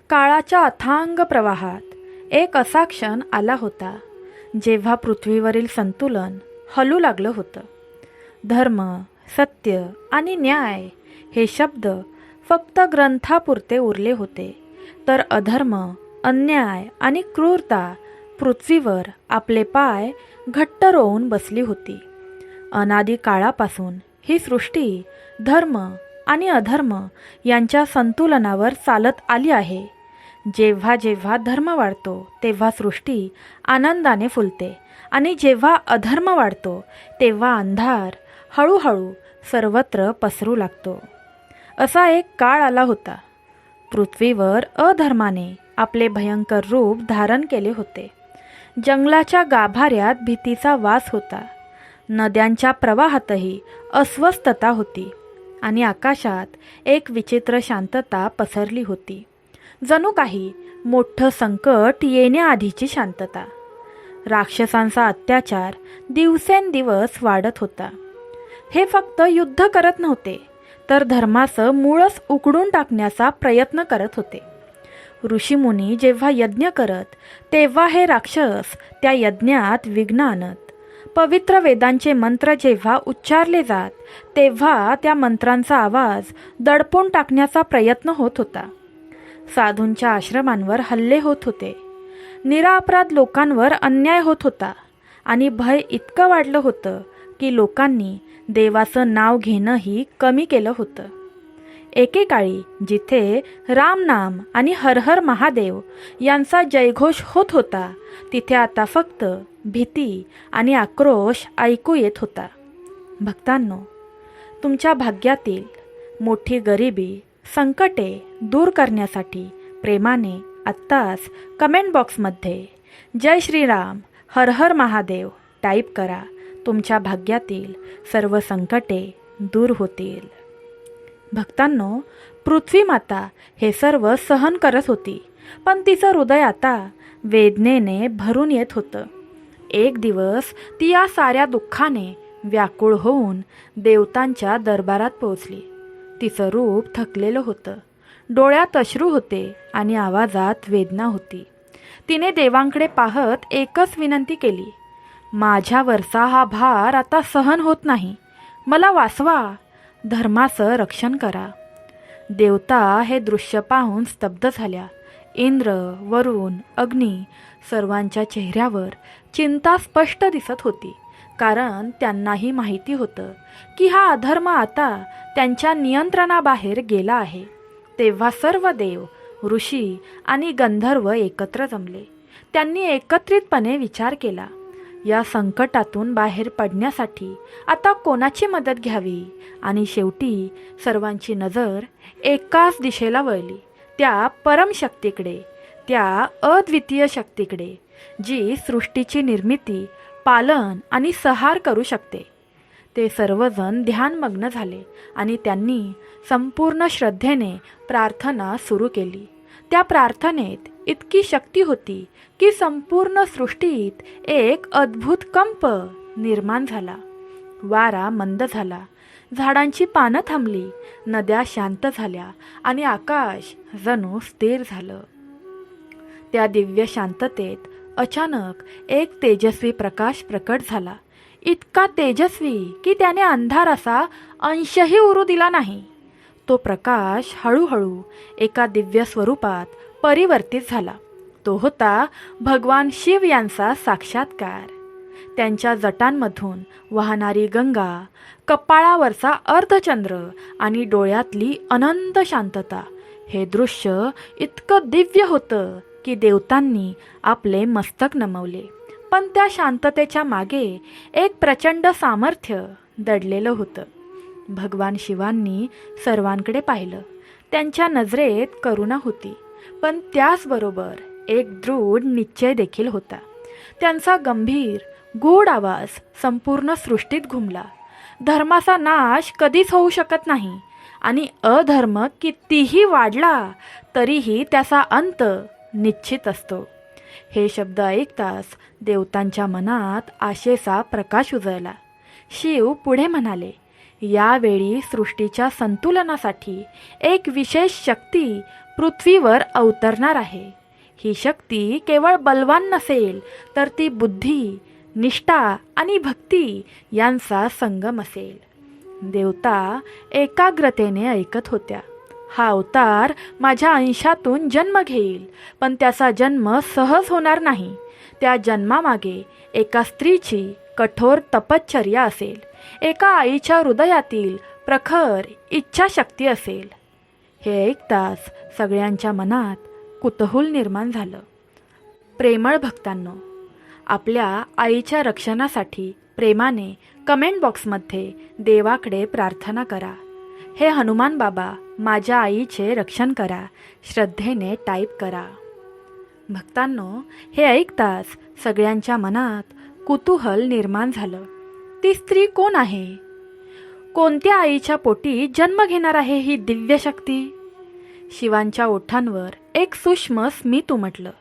काळाच्या अथांग प्रवाहात एक असा क्षण आला होता जेव्हा पृथ्वीवरील संतुलन हलू लागलं होतं. धर्म, सत्य आणि न्याय हे शब्द फक्त ग्रंथापुरते उरले होते, तर अधर्म, अन्याय आणि क्रूरता पृथ्वीवर आपले पाय घट्ट रोवून बसली होती. अनादी काळापासून ही सृष्टी धर्म आणि अधर्म यांच्या संतुलनावर चालत आली आहे. जेव्हा जेव्हा धर्म वाढतो तेव्हा सृष्टी आनंदाने फुलते, आणि जेव्हा अधर्म वाढतो तेव्हा अंधार हळूहळू सर्वत्र पसरू लागतो. असा एक काळ आला होता. पृथ्वीवर अधर्माने आपले भयंकर रूप धारण केले होते. जंगलाच्या गाभाऱ्यात भीतीचा वास होता. नद्यांच्या प्रवाहातही अस्वस्थता होती आणि आकाशात एक विचित्र शांतता पसरली होती, जणू काही मोठं संकट येण्याआधीची शांतता. राक्षसांचा अत्याचार दिवसेंदिवस वाढत होता. हे फक्त युद्ध करत नव्हते, तर धर्माचं मूळच उकडून टाकण्याचा प्रयत्न करत होते. ऋषीमुनी जेव्हा यज्ञ करत तेव्हा हे राक्षस त्या यज्ञात विघ्न आणत. पवित्र वेदांचे मंत्र जेव्हा उच्चारले जात तेव्हा त्या मंत्रांचा आवाज दडपून टाकण्याचा प्रयत्न होत होता. साधूंच्या आश्रमांवर हल्ले होत होते. निरापराध लोकांवर अन्याय होत होता आणि भय इतकं वाढलं होतं की लोकांनी देवाचं नाव घेणंही कमी केलं होतं. एकेकाळी जिथे रामनाम आणि हर हर महादेव यांचा जयघोष होत होता, तिथे आता फक्त भीती आणि आक्रोश ऐकू येत होता. भक्तांनो, तुमच्या भाग्यातील मोठी गरिबी, संकटे दूर करण्यासाठी प्रेमाने आत्ताच कमेंट बॉक्समध्ये जय श्रीराम, हर हर महादेव टाईप करा. तुमच्या भाग्यातील सर्व संकटे दूर होतील. भक्तांनो, पृथ्वी माता हे सर्व सहन करत होती, पण तिचं हृदय आता वेदनेने भरून येत होतं. एक दिवस ती या साऱ्या दुःखाने व्याकुळ होऊन देवतांच्या दरबारात पोहोचली. तिचं रूप थकलेलं होतं, डोळ्यात अश्रू होते आणि आवाजात वेदना होती. तिने देवांकडे पाहत एकच विनंती केली, माझ्यावरचा हा भार आता सहन होत नाही, मला वाचवा, धर्माचं रक्षण करा. देवता हे दृश्य पाहून स्तब्ध झाल्या. इंद्र, वरुण, अग्नी सर्वांच्या चेहऱ्यावर चिंता स्पष्ट दिसत होती, कारण त्यांनाही माहिती होतं की हा अधर्म आता त्यांच्या नियंत्रणाबाहेर गेला आहे. तेव्हा सर्व देव, ऋषी आणि गंधर्व एकत्र जमले. त्यांनी एकत्रितपणे विचार केला, या संकटातून बाहेर पडण्यासाठी आता कोणाची मदत घ्यावी. आणि शेवटी सर्वांची नजर एकाच दिशेला वळली, त्या परमशक्तीकडे, त्या अद्वितीय शक्तीकडे, जी सृष्टीची निर्मिती, पालन आणि संहार करू शकते. ते सर्वजण ध्यानमग्न झाले आणि त्यांनी संपूर्ण श्रद्धेने प्रार्थना सुरू केली. त्या प्रार्थनेत इतकी शक्ती होती की संपूर्ण सृष्टीत एक अद्भुत कंप निर्माण झाला. वारा मंद झाला, झाडांची पानं थांबली, नद्या शांत झाल्या आणि आकाश जणू स्थिर झालं. त्या दिव्य शांततेत अचानक एक तेजस्वी प्रकाश प्रकट झाला. इतका तेजस्वी की त्याने अंधार असा अंशही उरू दिला नाही. तो प्रकाश हळूहळू एका दिव्य स्वरूपात परिवर्तित झाला. तो होता भगवान शिव यांचा साक्षात्कार. त्यांच्या जटांमधून वाहणारी गंगा, कपाळावरचा अर्धचंद्र आणि डोळ्यातली अनंत शांतता, हे दृश्य इतकं दिव्य होतं की देवतांनी आपले मस्तक नमवले. पण त्या शांततेच्या मागे एक प्रचंड सामर्थ्य दडलेलं होतं. भगवान शिवांनी सर्वांकडे पाहिलं. त्यांच्या नजरेत करुणा होती, पण त्याचबरोबर एक दृढ निश्चय देखील होता. त्यांचा गंभीर गूढ आवाज संपूर्ण सृष्टीत घुमला, धर्माचा नाश कधीच होऊ शकत नाही आणि अधर्म कितीही वाढला तरीही त्याचा अंत निश्चित असतो. हे शब्द ऐकताच देवतांच्या मनात आशेचा प्रकाश उजळला. शिव पुढे म्हणाले, यावेळी सृष्टीच्या संतुलनासाठी एक विशेष शक्ती पृथ्वीवर अवतरणार आहे. ही शक्ती केवळ बलवान नसेल, तर ती बुद्धी, निष्ठा आणि भक्ती यांचा संगम असेल. देवता एकाग्रतेने ऐकत होत्या. हा अवतार माझ्या अंशातून जन्म घेईल, पण त्याचा जन्म सहज होणार नाही. त्या जन्मामागे एका स्त्रीची कठोर तपश्चर्या असेल, एका आईच्या हृदयातील प्रखर इच्छाशक्ती असेल. हे ऐकताच सगळ्यांच्या मनात कुतूहल निर्माण झालं. प्रेमळ भक्तांनो, आपल्या आईच्या रक्षणासाठी प्रेमाने कमेंट बॉक्समध्ये देवाकडे प्रार्थना करा. हे हनुमान बाबा, माझ्या आईचे रक्षण करा, श्रद्धेने टाईप करा. भक्तांनो, हे ऐकताच सगळ्यांच्या मनात कुतूहल निर्माण झालं. ती स्त्री कोण आहे? कोणत्या आईच्या पोटी जन्म घेणार आहे ही दिव्य शक्ती? शिवांच्या ओठांवर एक सूक्ष्म स्मित उमटलं.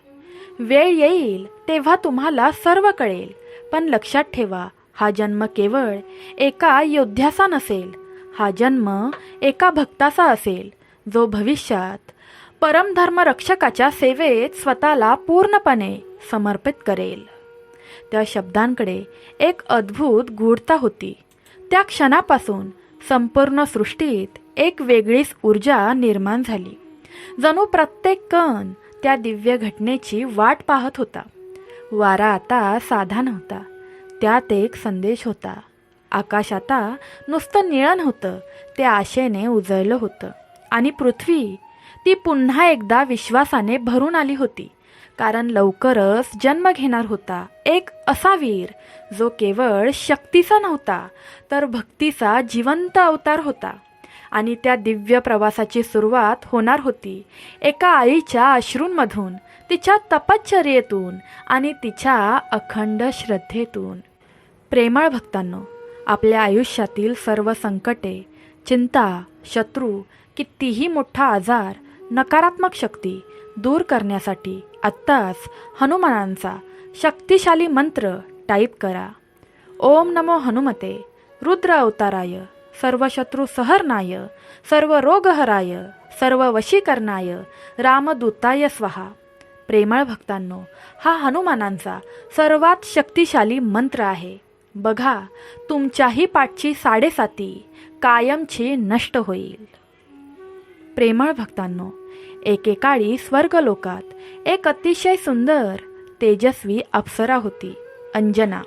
वेळ येईल तेव्हा तुम्हाला सर्व कळेल, पण लक्षात ठेवा, हा जन्म केवळ एका योद्ध्याचा नसेल. हा जन्म एका भक्ताचा असेल, जो भविष्यात परमधर्म रक्षकाच्या सेवेत स्वतःला पूर्णपणे समर्पित करेल. त्या शब्दांकडे एक अद्भुत गूढता होती. त्या क्षणापासून संपूर्ण सृष्टीत एक वेगळीच ऊर्जा निर्माण झाली. जणू प्रत्येक कण त्या दिव्य घटनेची वाट पाहत होता. वारा आता साधा नव्हता, त्यात एक संदेश होता. आकाश आता नुसतं निळं नव्हतं, ते आशेने उजळलं होतं. आणि पृथ्वी ती पुन्हा एकदा विश्वासाने भरून आली होती, कारण लवकरच जन्म घेणार होता एक असा वीर, जो केवळ शक्तीचा नव्हता, तर भक्तीचा जिवंत अवतार होता. आणि त्या दिव्य प्रवासाची सुरुवात होणार होती एका आईच्या अश्रूंमधून, तिच्या तपश्चर्येतून आणि तिच्या अखंड श्रद्धेतून. प्रेमळ भक्तांनो, आपल्या आयुष्यातील सर्व संकटे, चिंता, शत्रू, कितीही मोठा आजार, नकारात्मक शक्ती दूर करण्यासाठी आत्ताच हनुमानांचा शक्तिशाली मंत्र टाईप करा. ओम नमो हनुमते रुद्र अवताराय, सर्व शत्रू सहरणाय, सर्व रोगहराय, सर्व वशीकरणाय, रामदूताय स्वाहा. प्रेमळ भक्तांनो, हा हनुमानांचा सर्वात शक्तिशाली मंत्र आहे. बघा, तुमच्याही पाठची साडेसाती कायमची नष्ट होईल. प्रेमळ भक्तांनो, एकेकाळी स्वर्गलोकात एक अतिशय सुंदर तेजस्वी अप्सरा होती, अंजना.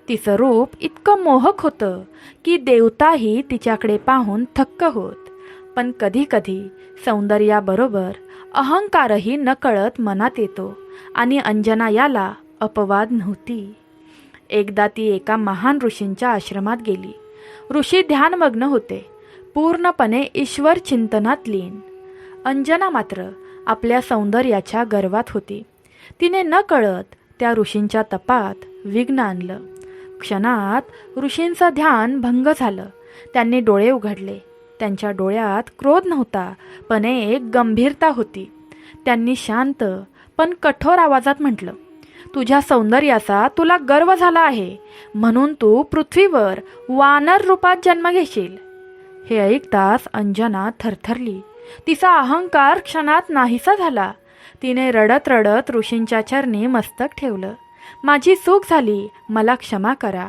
तिचं रूप इतकं मोहक होतं की देवताही तिच्याकडे पाहून थक्क होत. पण कधीकधी सौंदर्याबरोबर अहंकारही नकळत मनात येतो, आणि अंजना याला अपवाद नव्हती. एकदा ती एका महान ऋषींच्या आश्रमात गेली. ऋषी ध्यानमग्न होते, पूर्णपणे ईश्वर चिंतनात लीन. अंजना मात्र आपल्या सौंदर्याच्या गर्वात होती. तिने नकळत त्या ऋषींच्या तपात विघ्न आणलं. क्षणात ऋषींचं ध्यान भंग झालं. त्यांनी डोळे उघडले. त्यांच्या डोळ्यात क्रोध नव्हता, पण एक गंभीरता होती. त्यांनी शांत पण कठोर आवाजात म्हटलं, तुझ्या सौंदर्याचा तुला गर्व झाला आहे, म्हणून तू पृथ्वीवर वानर रूपात जन्म घेशील. हे ऐकताच अंजना थरथरली. तिचा अहंकार क्षणात नाहीसा झाला. तिने रडत रडत ऋषींच्या चरणी मस्तक ठेवलं. माझी चूक झाली, मला क्षमा करा.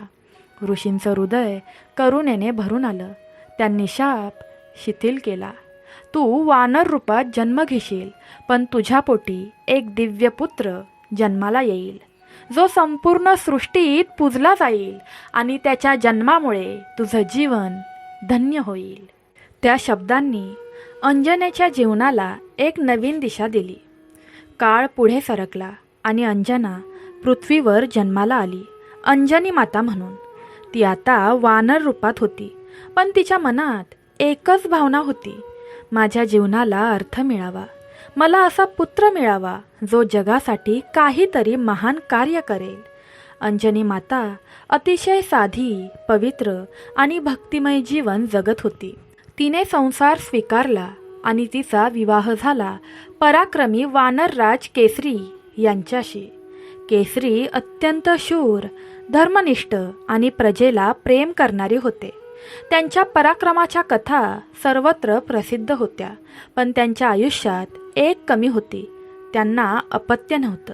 ऋषींचं हृदय करुणेने भरून आलं. त्यांनी शाप शिथिल केला. तू वानर रूपात जन्म घेशील, पण तुझ्या पोटी एक दिव्य पुत्र जन्माला येईल, जो संपूर्ण सृष्टीत पूजला जाईल, आणि त्याच्या जन्मामुळे तुझं जीवन धन्य होईल. त्या शब्दांनी अंजनेच्या जीवनाला एक नवीन दिशा दिली. काळ पुढे सरकला आणि अंजना पृथ्वीवर जन्माला आली, अंजनी माता म्हणून. ती आता वानर रूपात होती, पण तिच्या मनात एकच भावना होती, माझ्या जीवनाला अर्थ मिळावा, मला असा पुत्र मिळावा जो जगासाठी काहीतरी महान कार्य करेल. अंजनी माता अतिशय साधी, पवित्र आणि भक्तिमय जीवन जगत होती. तिने संसार स्वीकारला आणि तिचा विवाह झाला पराक्रमी वानरराज केसरी यांच्याशी. केसरी अत्यंत शूर, धर्मनिष्ठ आणि प्रजेला प्रेम करणारे होते. त्यांच्या पराक्रमाच्या कथा सर्वत्र प्रसिद्ध होत्या, पण त्यांच्या आयुष्यात एक कमी होती, त्यांना अपत्य नव्हतं.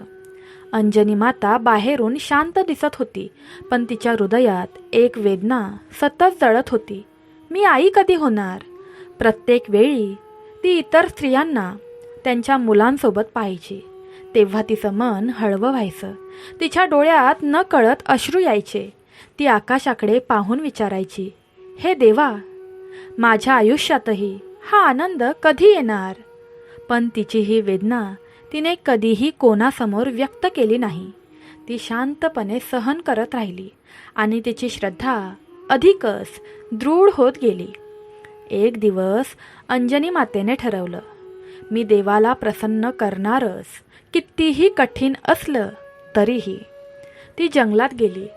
अंजनी माता बाहेरून शांत दिसत होती, पण तिच्या हृदयात एक वेदना सतत जळत होती. मी आई कधी होणार? प्रत्येक वेळी ती इतर स्त्रियांना त्यांच्या मुलांसोबत पाहायची, तेव्हा तिचं मन हळवं व्हायचं. तिच्या डोळ्यात न कळत अश्रू यायचे. ती आकाशाकडे पाहून विचारायची, हे देवा, माझ्या आयुष्यातही हा आनंद कधी येणार? पण तिची ही वेदना तिने कधीही कोणासमोर व्यक्त केली नाही. ती शांतपणे सहन करत राहिली आणि तिची श्रद्धा अधिकच दृढ होत गेली. एक दिवस अंजनी मातेने ठरवलं, मी देवाला प्रसन्न करणारच, कितीही कठीण असलं तरीही. ती जंगलात गेली.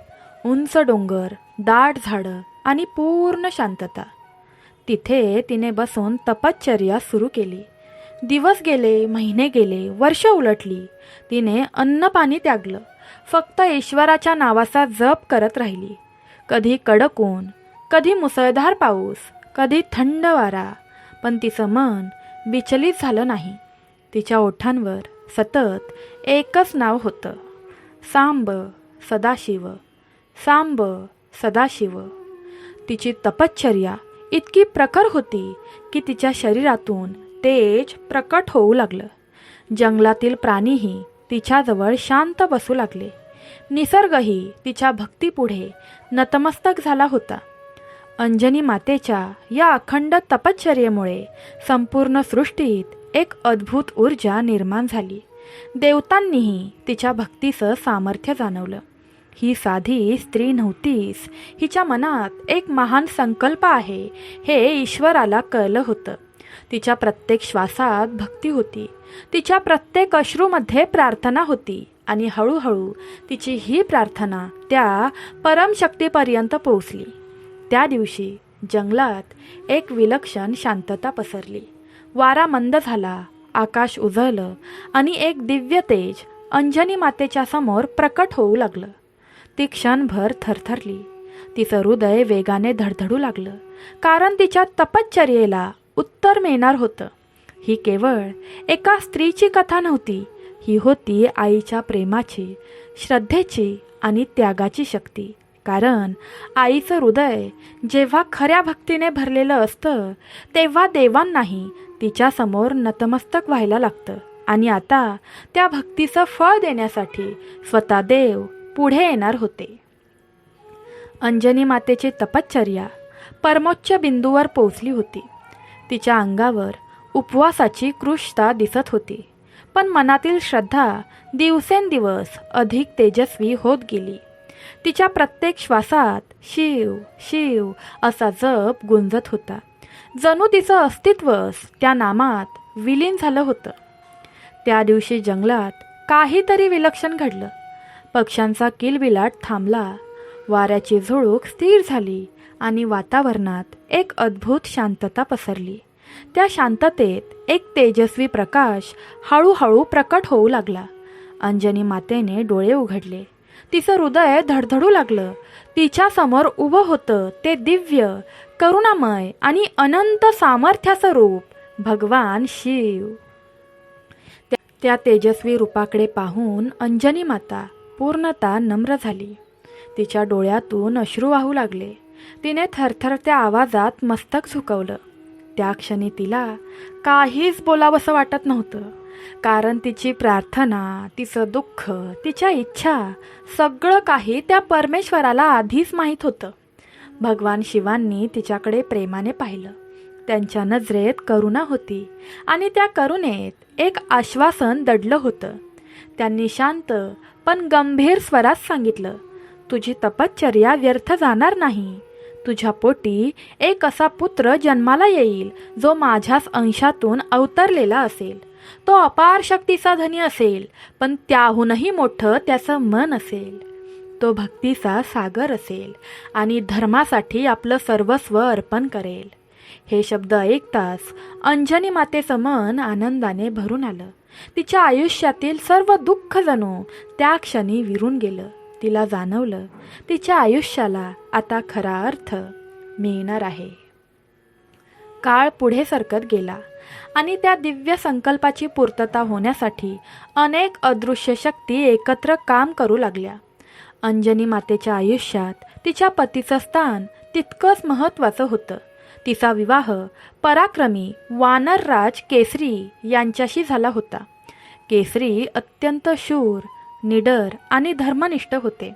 उंच डोंगर, दाट झाडं आणि पूर्ण शांतता. तिथे तिने बसून तपश्चर्या सुरू केली. दिवस गेले, महिने गेले, वर्ष उलटली. तिने अन्न पाणी त्यागलं, फक्त ईश्वराच्या नावाचा जप करत राहिली. कधी कडक ऊन, कधी मुसळधार पाऊस, कधी थंड वारा, पण तिचं मन विचलित झालं नाही. तिच्या ओठांवर सतत एकच नाव होतं, सांब सदाशिव, सांब सदाशिव. तिची तपश्चर्या इतकी प्रखर होती की तिच्या शरीरातून तेज प्रकट होऊ लागलं. जंगलातील प्राणीही तिच्याजवळ शांत बसू लागले. निसर्गही तिच्या भक्तीपुढे नतमस्तक झाला होता. अंजनी मातेच्या या अखंड तपश्चर्येमुळे संपूर्ण सृष्टीत एक अद्भुत ऊर्जा निर्माण झाली. देवतांनीही तिच्या भक्तीचं सामर्थ्य जाणवलं. ही साधी स्त्री नव्हतीच, हिच्या मनात एक महान संकल्प आहे हे ईश्वराला कळलं होतं. तिच्या प्रत्येक श्वासात भक्ती होती, तिच्या प्रत्येक अश्रूमध्ये प्रार्थना होती आणि हळूहळू तिची ही प्रार्थना त्या परमशक्तीपर्यंत पोहोचली. त्या दिवशी जंगलात एक विलक्षण शांतता पसरली. वारा मंद झाला, आकाश उजळलं आणि एक दिव्य तेज अंजनी मातेच्या समोर प्रकट होऊ लागलं. ती क्षणभर थरथरली. तिचं हृदय वेगाने धडधडू लागलं, कारण तिच्या तपश्चर्येला उत्तर मिळणार होतं. ही केवळ एका स्त्रीची कथा नव्हती, ही होती आईच्या प्रेमाची, श्रद्धेची आणि त्यागाची शक्ती. कारण आईचं हृदय जेव्हा खऱ्या भक्तीने भरलेलं असतं, तेव्हा देवांनाही तिच्यासमोर नतमस्तक व्हायला लागतं. आणि आता त्या भक्तीचं फळ देण्यासाठी स्वतः देव पुढे येणार होते. अंजनी मातेची तपश्चर्या परमोच्च बिंदूवर पोहोचली होती. तिच्या अंगावर उपवासाची कृशता दिसत होती, पण मनातील श्रद्धा दिवसेंदिवस अधिक तेजस्वी होत गेली. तिच्या प्रत्येक श्वासात शिव शिव असा जप गुंजत होता. जणू तिचं अस्तित्वच त्या नामात विलीन झालं होतं. त्या दिवशी जंगलात काहीतरी विलक्षण घडलं. पक्ष्यांचा किलबिलाट थांबला, वाऱ्याची झुळूक स्थिर झाली आणि वातावरणात एक अद्भुत शांतता पसरली. त्या शांततेत एक तेजस्वी प्रकाश हळूहळू प्रकट होऊ लागला. अंजनी मातेने डोळे उघडले. तिचं हृदय धडधडू लागलं. तिच्यासमोर उभं होतं ते दिव्य, करुणामय आणि अनंत सामर्थ्याचं रूप भगवान शिव. त्या तेजस्वी रूपाकडे पाहून अंजनी माता पूर्णतः नम्र झाली. तिच्या डोळ्यातून अश्रू वाहू लागले. तिने थरथरत्या आवाजात मस्तक झुकवलं. त्या क्षणी तिला काहीच बोलावंसं वाटत नव्हतं, कारण तिची प्रार्थना, तिचं दुःख, तिच्या इच्छा सगळं काही त्या परमेश्वराला आधीच माहीत होतं. भगवान शिवांनी तिच्याकडे प्रेमाने पाहिलं. त्यांच्या नजरेत करुणा होती आणि त्या करुणेत एक आश्वासन दडलं होतं. त्यांनी शांत पण गंभीर स्वरात सांगितलं, तुझी तपश्चर्या व्यर्थ जाणार नाही. तुझ्या पोटी एक असा पुत्र जन्माला येईल जो माझ्याच अंशातून अवतरलेला असेल. तो अपार शक्तीचा धनी असेल, पण त्याहूनही मोठं त्याचं मन असेल. तो भक्तीचा सागर असेल आणि धर्मासाठी आपलं सर्वस्व अर्पण करेल. हे शब्द ऐकताच अंजनी मातेचं मन आनंदाने भरून आलं. तिच्या आयुष्यातील सर्व दुःख जणू त्या क्षणी विरून गेलं. तिला जाणवलं, तिच्या आयुष्याला आता खरा अर्थ मिळणार आहे. काळ पुढे सरकत गेला आणि त्या दिव्य संकल्पाची पूर्तता होण्यासाठी अनेक अदृश्य शक्ती एकत्र काम करू लागल्या. अंजनी मातेच्या आयुष्यात तिच्या पतीचं स्थान तितकंच महत्त्वाचं होतं. तिचा विवाह पराक्रमी वानरराज केसरी यांच्याशी झाला होता. केसरी अत्यंत शूर, निडर आणि धर्मनिष्ठ होते.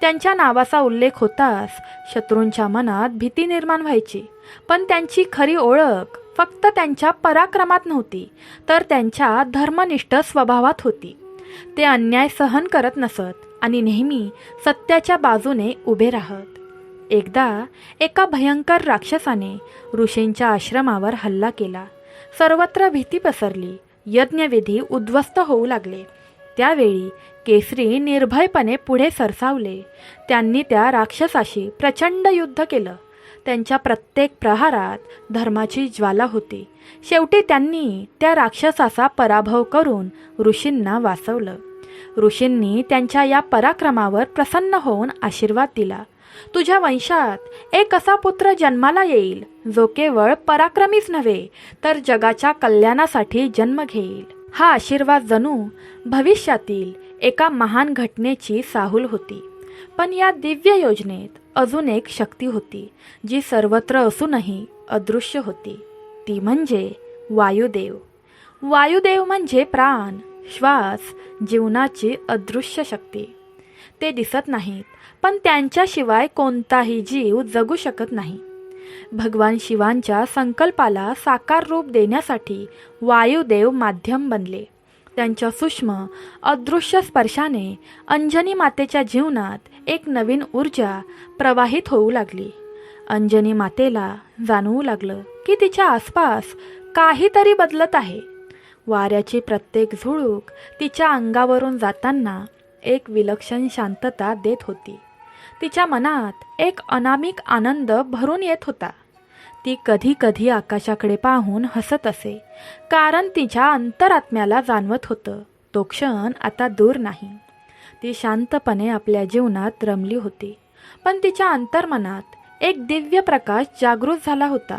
त्यांच्या नावाचा उल्लेख होताच शत्रूंच्या मनात भीती निर्माण व्हायची. पण त्यांची खरी ओळख फक्त त्यांच्या पराक्रमात नव्हती, तर त्यांच्या धर्मनिष्ठ स्वभावात होती. ते अन्याय सहन करत नसत आणि नेहमी सत्याच्या बाजूने उभे राहत. एकदा एका भयंकर राक्षसाने ऋषींच्या आश्रमावर हल्ला केला. सर्वत्र भीती पसरली. यज्ञविधी उद्ध्वस्त होऊ लागले. त्यावेळी केसरी निर्भयपणे पुढे सरसावले. त्यांनी त्या राक्षसाशी प्रचंड युद्ध केलं. त्यांच्या प्रत्येक प्रहारात धर्माची ज्वाला होती. शेवटी त्यांनी त्या राक्षसाचा पराभव करून ऋषींना वाचवलं. ऋषींनी त्यांच्या या पराक्रमावर प्रसन्न होऊन आशीर्वाद दिला. तुझ्या वंशात एक असा पुत्र जन्माला येईल जो केवळ पराक्रमीच नव्हे तर जगाच्या कल्याणासाठी जन्म घेईल. हा आशीर्वाद जणू भविष्यातील एका महान घटनेची साहूल होती. पण या दिव्य योजनेत अजून एक शक्ती होती जी सर्वत्र असूनही अदृश्य होती. ती म्हणजे वायुदेव. वायुदेव म्हणजे प्राण, श्वास, जीवनाची अदृश्य शक्ती. ते दिसत नाहीत, पण त्यांच्याशिवाय कोणताही जीव जगू शकत नाही. भगवान शिवांच्या संकल्पाला साकार रूप देण्यासाठी वायुदेव माध्यम बनले. त्यांच्या सूक्ष्म अदृश्य स्पर्शाने अंजनी मातेच्या जीवनात एक नवीन ऊर्जा प्रवाहित होऊ लागली. अंजनी मातेला जाणवू लागलं की तिच्या आसपास काहीतरी बदलत आहे. वाऱ्याची प्रत्येक झुळूक तिच्या अंगावरून जाताना एक विलक्षण शांतता देत होती. तिच्या मनात एक अनामिक आनंद भरून येत होता. ती कधी कधी आकाशाकडे पाहून हसत असे, कारण तिच्या अंतरात्म्याला जाणवत होतं तो क्षण आता दूर नाही. ती शांतपणे आपल्या जीवनात रमली होती, पण तिच्या अंतर्मनात एक दिव्य प्रकाश जागृत झाला होता.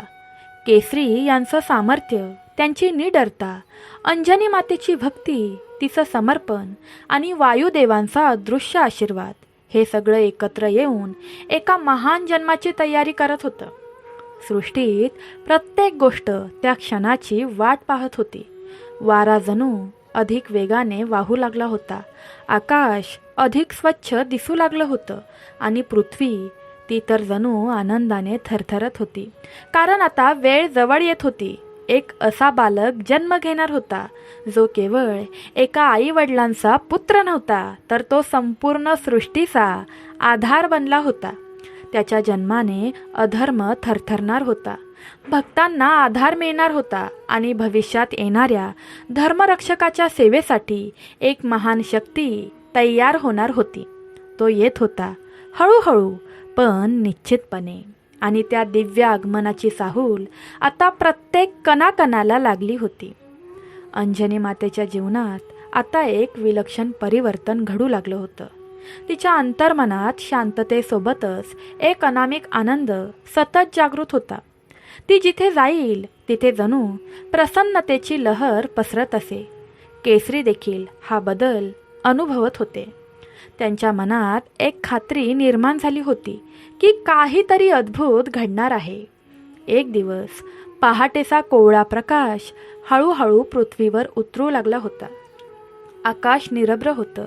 केसरी यांचं सामर्थ्य, त्यांची निडरता, अंजनी मातेची भक्ती, तिचं समर्पण आणि वायुदेवांचा अदृश्य आशीर्वाद हे सगळं एकत्र येऊन एका महान जन्माची तयारी करत होतं. सृष्टीत प्रत्येक गोष्ट त्या क्षणाची वाट पाहत होती. वारा जणू अधिक वेगाने वाहू लागला होता. आकाश अधिक स्वच्छ दिसू लागलं होतं आणि पृथ्वी ती तर जणू आनंदाने थरथरत होती, कारण आता वेळ जवळ येत होती. एक असा बालक जन्म घेणार होता जो केवळ एका आईवडिलांचा पुत्र नव्हता, तर तो संपूर्ण सृष्टीचा आधार बनला होता. त्याच्या जन्माने अधर्म थरथरणार होता, भक्तांना आधार मिळणार होता आणि भविष्यात येणाऱ्या धर्मरक्षकाच्या सेवेसाठी एक महान शक्ती तयार होणार होती. तो येत होता हळूहळू पण निश्चितपणे, आणि त्या दिव्य आगमनाची साहूल आता प्रत्येक कणाकणाला लागली होती. अंजनी मातेच्या जीवनात आता एक विलक्षण परिवर्तन घडू लागलं होतं. तिच्या अंतर्मनात शांततेसोबतच एक अनामिक आनंद सतत जागृत होता. ती जिथे जाईल तिथे जणू प्रसन्नतेची लहर पसरत असे. केसरी देखील हा बदल अनुभवत होते. त्यांच्या मनात एक खात्री निर्माण झाली होती की काहीतरी अद्भुत घडणार आहे. एक दिवस पहाटेचा कोवळा प्रकाश हळूहळू पृथ्वीवर उतरू लागला होता. आकाश निरभ्र होतं.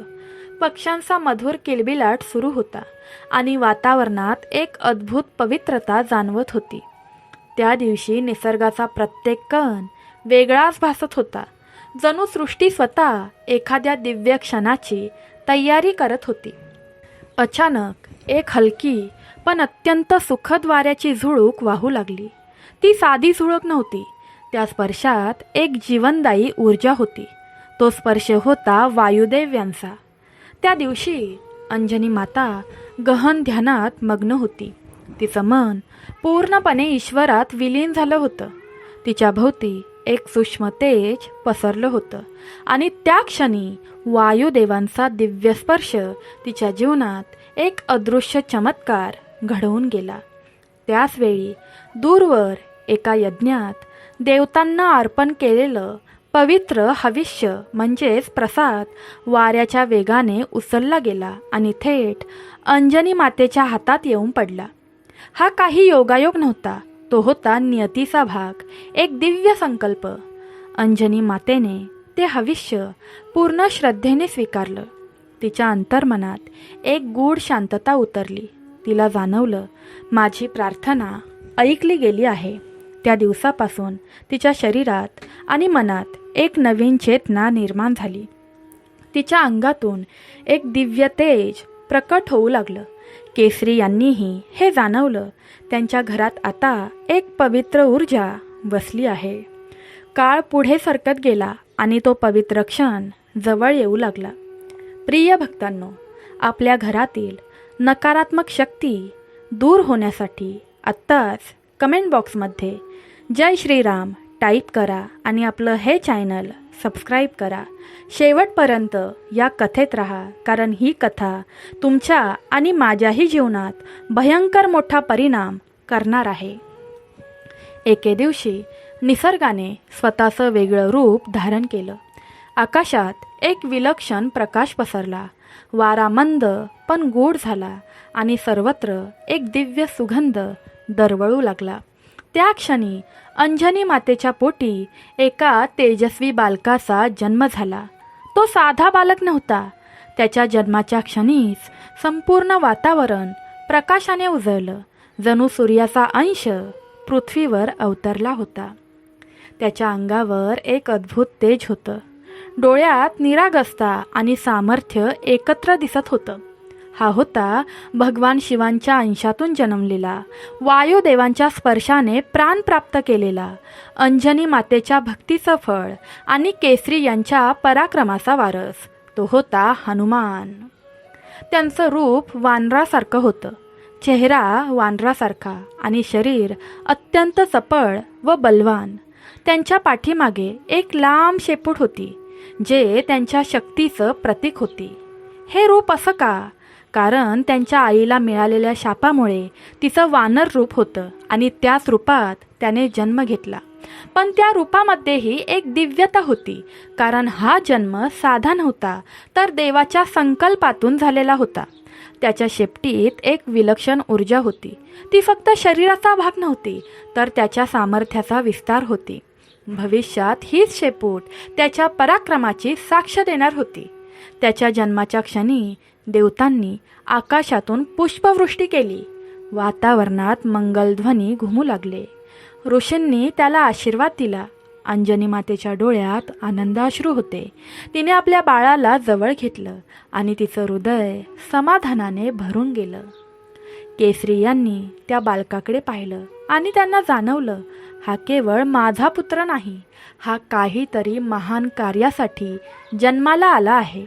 पक्ष्यांचा मधुर किलबिलाट सुरू होता आणि वातावरणात एक अद्भुत पवित्रता जाणवत होती. त्या दिवशी निसर्गाचा प्रत्येक कण वेगळाच भासत होता, जणू सृष्टी स्वतः एखाद्या दिव्य क्षणाची तयारी करत होती. अचानक एक हलकी पण अत्यंत सुखद वाऱ्याची झुळूक वाहू लागली. ती साधी झुळूक नव्हती, त्या स्पर्शात एक जीवनदायी ऊर्जा होती. तो स्पर्श होता वायुदेव यांचा. त्या दिवशी अंजनी माता गहन ध्यानात मग्न होती. तिचं मन पूर्णपणे ईश्वरात विलीन झालं होतं. तिच्या भोवती एक सूक्ष्म तेज पसरलं होतं आणि त्या क्षणी वायुदेवांचा दिव्य स्पर्श तिच्या जीवनात एक अदृश्य चमत्कार घडवून गेला. त्याचवेळी दूरवर एका यज्ञात देवतांना अर्पण केलेलं पवित्र हविष्य म्हणजेच प्रसाद वाऱ्याच्या वेगाने उचलला गेला आणि थेट अंजनी मातेच्या हातात येऊन पडला. हा काही योगायोग नव्हता, तो होता नियतीचा भाग, एक दिव्य संकल्प. अंजनी मातेने ते हविष्य पूर्ण श्रद्धेने स्वीकारलं. तिच्या अंतर्मनात एक गूढ शांतता उतरली. तिला जाणवलं, माझी प्रार्थना ऐकली गेली आहे. त्या दिवसापासून तिच्या शरीरात आणि मनात एक नवीन चेतना निर्माण झाली. तिच्या अंगातून एक दिव्य तेज प्रकट होऊ लागलं. केसरी यांनीही हे जाणवलं. त्यांच्या घरात आता एक पवित्र ऊर्जा बसली आहे. काळ पुढे सरकत गेला आणि तो पवित्र क्षण जवळ येऊ लागला. प्रिय भक्तांनो, आपल्या घरातील नकारात्मक शक्ती दूर होण्यासाठी आत्ताच कमेंट बॉक्समध्ये जय श्रीराम टाईप करा आणि आपलं हे चॅनल सबस्क्राईब करा. शेवटपर्यंत या कथेत राहा, कारण ही कथा तुमच्या आणि माझ्याही जीवनात भयंकर मोठा परिणाम करणार आहे. एके दिवशी निसर्गाने स्वतःचं वेगळं रूप धारण केलं. आकाशात एक विलक्षण प्रकाश पसरला. वारा मंद पण गूढ झाला आणि सर्वत्र एक दिव्य सुगंध दरवळू लागला. त्या क्षणी अंजनी मातेच्या पोटी एका तेजस्वी बालकाचा जन्म झाला. तो साधा बालक नव्हता. त्याच्या जन्माच्या क्षणीच संपूर्ण वातावरण प्रकाशाने उजळलं. जणू सूर्याचा अंश पृथ्वीवर अवतरला होता. त्याच्या अंगावर एक अद्भुत तेज होतं. डोळ्यात निरागसता आणि सामर्थ्य एकत्र दिसत होतं. हा होता भगवान शिवांच्या अंशातून जन्मलेला, वायुदेवांच्या स्पर्शाने प्राण प्राप्त केलेला, अंजनी मातेच्या भक्तीचं फळ आणि केसरी यांच्या पराक्रमाचा वारस. तो होता हनुमान. त्यांचं रूप वानरासारखं होतं. चेहरा वानरासारखा आणि शरीर अत्यंत चपळ व बलवान. त्यांच्या पाठीमागे एक लांब शेपूट होती, जे त्यांच्या शक्तीचं प्रतीक होती. हे रूप असं का? कारण त्यांच्या आईला मिळालेल्या शापामुळे तिचं वानर रूप होतं आणि त्याच रूपात त्याने जन्म घेतला. पण त्या रूपामध्येही एक दिव्यता होती, कारण हा जन्म साधा नव्हता, तर देवाच्या संकल्पातून झालेला होता. त्याच्या शेपटीत एक विलक्षण ऊर्जा होती. ती फक्त शरीराचा भाग नव्हती, तर त्याच्या सामर्थ्याचा विस्तार होती. भविष्यात हीच शेपूट त्याच्या पराक्रमाची साक्ष देणार होती. त्याच्या जन्माच्या क्षणी देवतांनी आकाशातून पुष्पवृष्टी केली. वातावरणात मंगलध्वनी घुमू लागले. ऋषींनी त्याला आशीर्वाद दिला. अंजनी मातेच्या डोळ्यात आनंदाश्रू होते. तिने आपल्या बाळाला जवळ घेतलं आणि तिचं हृदय समाधानाने भरून गेलं. केसरी यांनी त्या बालकाकडे पाहिलं आणि त्यांना जाणवलं, हा केवळ माझा पुत्र नाही, हा काहीतरी महान कार्यासाठी जन्माला आला आहे.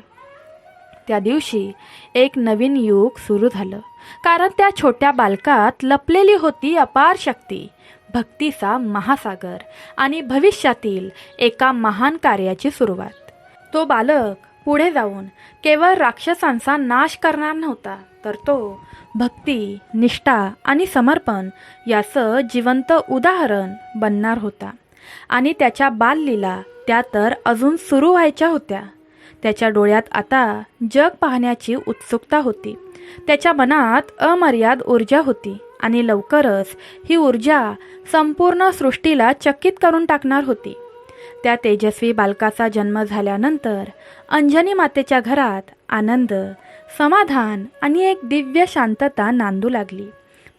त्या दिवशी एक नवीन युग सुरू झालं, कारण त्या छोट्या बालकात लपलेली होती अपार शक्ती, भक्तीचा महासागर आणि भविष्यातील एका महान कार्याची सुरुवात. तो बालक पुढे जाऊन केवळ राक्षसांचा नाश करणार नव्हता, तर तो भक्ती, निष्ठा आणि समर्पण याचं जिवंत उदाहरण बनणार होता. आणि त्याच्या बाललीला त्या तर अजून सुरू व्हायच्या होत्या. त्याच्या डोळ्यात आता जग पाहण्याची उत्सुकता होती. त्याच्या मनात अमर्याद ऊर्जा होती आणि लवकरच ही ऊर्जा संपूर्ण सृष्टीला चकित करून टाकणार होती. त्या तेजस्वी बालकाचा जन्म झाल्यानंतर अंजनी मातेच्या घरात आनंद, समाधान आणि एक दिव्य शांतता नांदू लागली.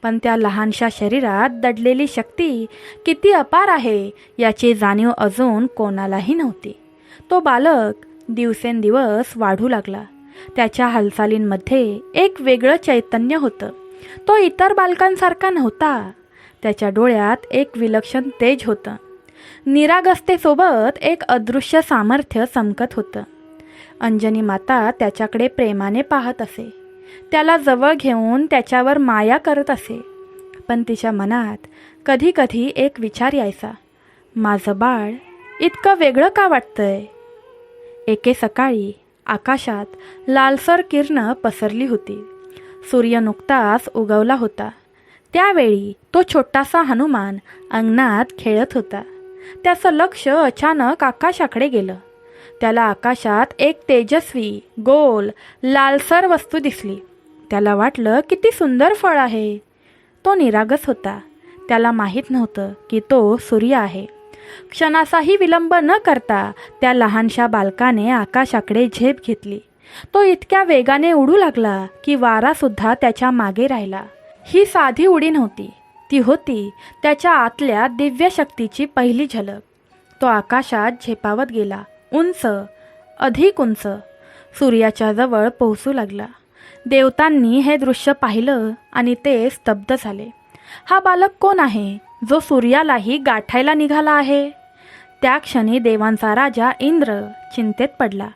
पण त्या लहानशा शरीरात दडलेली शक्ती किती अपार आहे याची जाणीव अजून कोणालाही नव्हती. तो बालक दिवसेंदिवस वाढू लागला. त्याच्या हालचालींमध्ये एक वेगळं चैतन्य होतं. तो इतर बालकांसारखा नव्हता. त्याच्या डोळ्यात एक विलक्षण तेज होतं. निरागसतेसोबत एक अदृश्य सामर्थ्य चमकत होतं. अंजनी माता त्याच्याकडे प्रेमाने पाहत असे. त्याला जवळ घेऊन त्याच्यावर माया करत असे. पण तिच्या मनात कधी कधी एक विचार यायचा, माझं बाळ इतकं वेगळं का वाटतंय? एके सकाळी आकाशात लालसर किरणं पसरली होती. सूर्य नुकताच उगवला होता. त्यावेळी तो छोटासा हनुमान अंगणात खेळत होता. त्याचं लक्ष अचानक आकाशाकडे गेलं. त्याला आकाशात एक तेजस्वी, गोल, लालसर वस्तू दिसली. त्याला वाटलं, किती सुंदर फळ आहे. तो निरागस होता. त्याला माहीत नव्हतं की तो सूर्य आहे. क्षणाचाही विलंब न करता त्या लहानशा बालकाने आकाशाकडे झेप घेतली. तो इतक्या वेगाने उडू लागला की वारासुद्धा त्याच्या मागे राहिला. ही साधी उडी नव्हती, ती होती त्याच्या आतल्या दिव्य शक्तीची पहिली झलक. तो आकाशात झेपावत गेला, उंच, अधिक उंच, सूर्याच्या जवळ पोहोचू लागला. देवतांनी हे दृश्य पाहिलं आणि ते स्तब्ध झाले. हा बालक कोण आहे, जो सूर्यालाही गाठायला निघाला आहे? त्या क्षणी देवांचा राजा इंद्र चिंतेत पडला.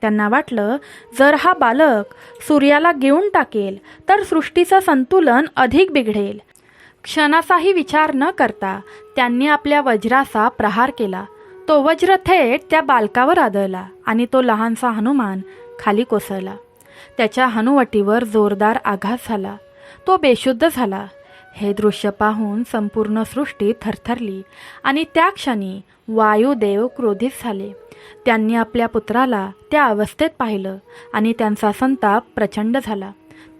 त्यांना वाटलं, जर हा बालक सूर्याला गिळून टाकेल तर सृष्टीचं संतुलन अधिक बिघडेल. क्षणाचाही विचार न करता त्यांनी आपल्या वज्राचा प्रहार केला. तो वज्र थेट त्या बालकावर आदळला आणि तो लहानसा हनुमान खाली कोसळला. त्याच्या हनुवटीवर जोरदार आघात झाला. तो बेशुद्ध झाला. हे दृश्य पाहून संपूर्ण सृष्टी थरथरली आणि त्या क्षणी वायुदेव क्रोधित झाले. त्यांनी आपल्या पुत्राला त्या अवस्थेत पाहिलं आणि त्यांचा संताप प्रचंड झाला.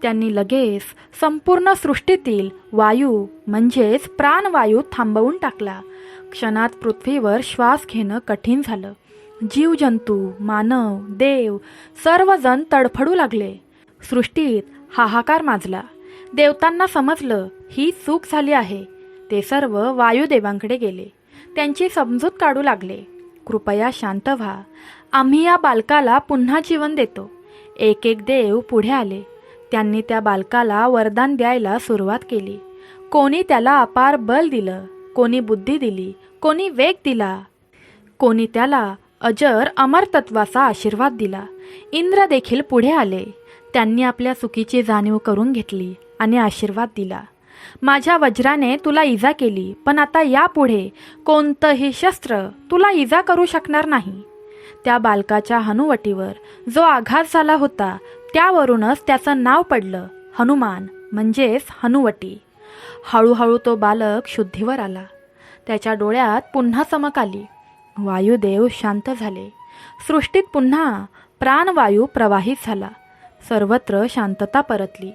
त्यांनी लगेच संपूर्ण सृष्टीतील वायू म्हणजेच प्राणवायू थांबवून टाकला. क्षणात पृथ्वीवर श्वास घेणं कठीण झालं. जीवजंतू, मानव, देव सर्वजण तडफडू लागले. सृष्टीत हाहाकार माजला. देवतांना समजलं, ही चूक झाली आहे. ते सर्व वायुदेवांकडे गेले. त्यांची समजूत काढू लागले. कृपया शांत व्हा. आम्ही या बालकाला पुन्हा जीवन देतो. एक एक देव पुढे आले. त्यांनी त्या बालकाला वरदान द्यायला सुरुवात केली. कोणी त्याला अपार बल दिलं, कोणी बुद्धी दिली, कोणी वेग दिला, कोणी त्याला अजर अमरतत्वाचा आशीर्वाद दिला. इंद्र देखील पुढे आले. त्यांनी आपल्या चुकीची जाणीव करून घेतली आणि आशीर्वाद दिला. माझ्या वज्राने तुला इजा केली, पण आता यापुढे कोणतंही शस्त्र तुला इजा करू शकणार नाही. त्या बालकाच्या हनुवटीवर जो आघात झाला होता त्यावरूनच त्याचं नाव पडलं हनुमान, म्हणजेच हनुवटी. हळूहळू तो बालक शुद्धीवर आला. त्याच्या डोळ्यात पुन्हा चमक आली. वायुदेव शांत झाले. सृष्टीत पुन्हा प्राणवायू प्रवाहित झाला. सर्वत्र शांतता परतली.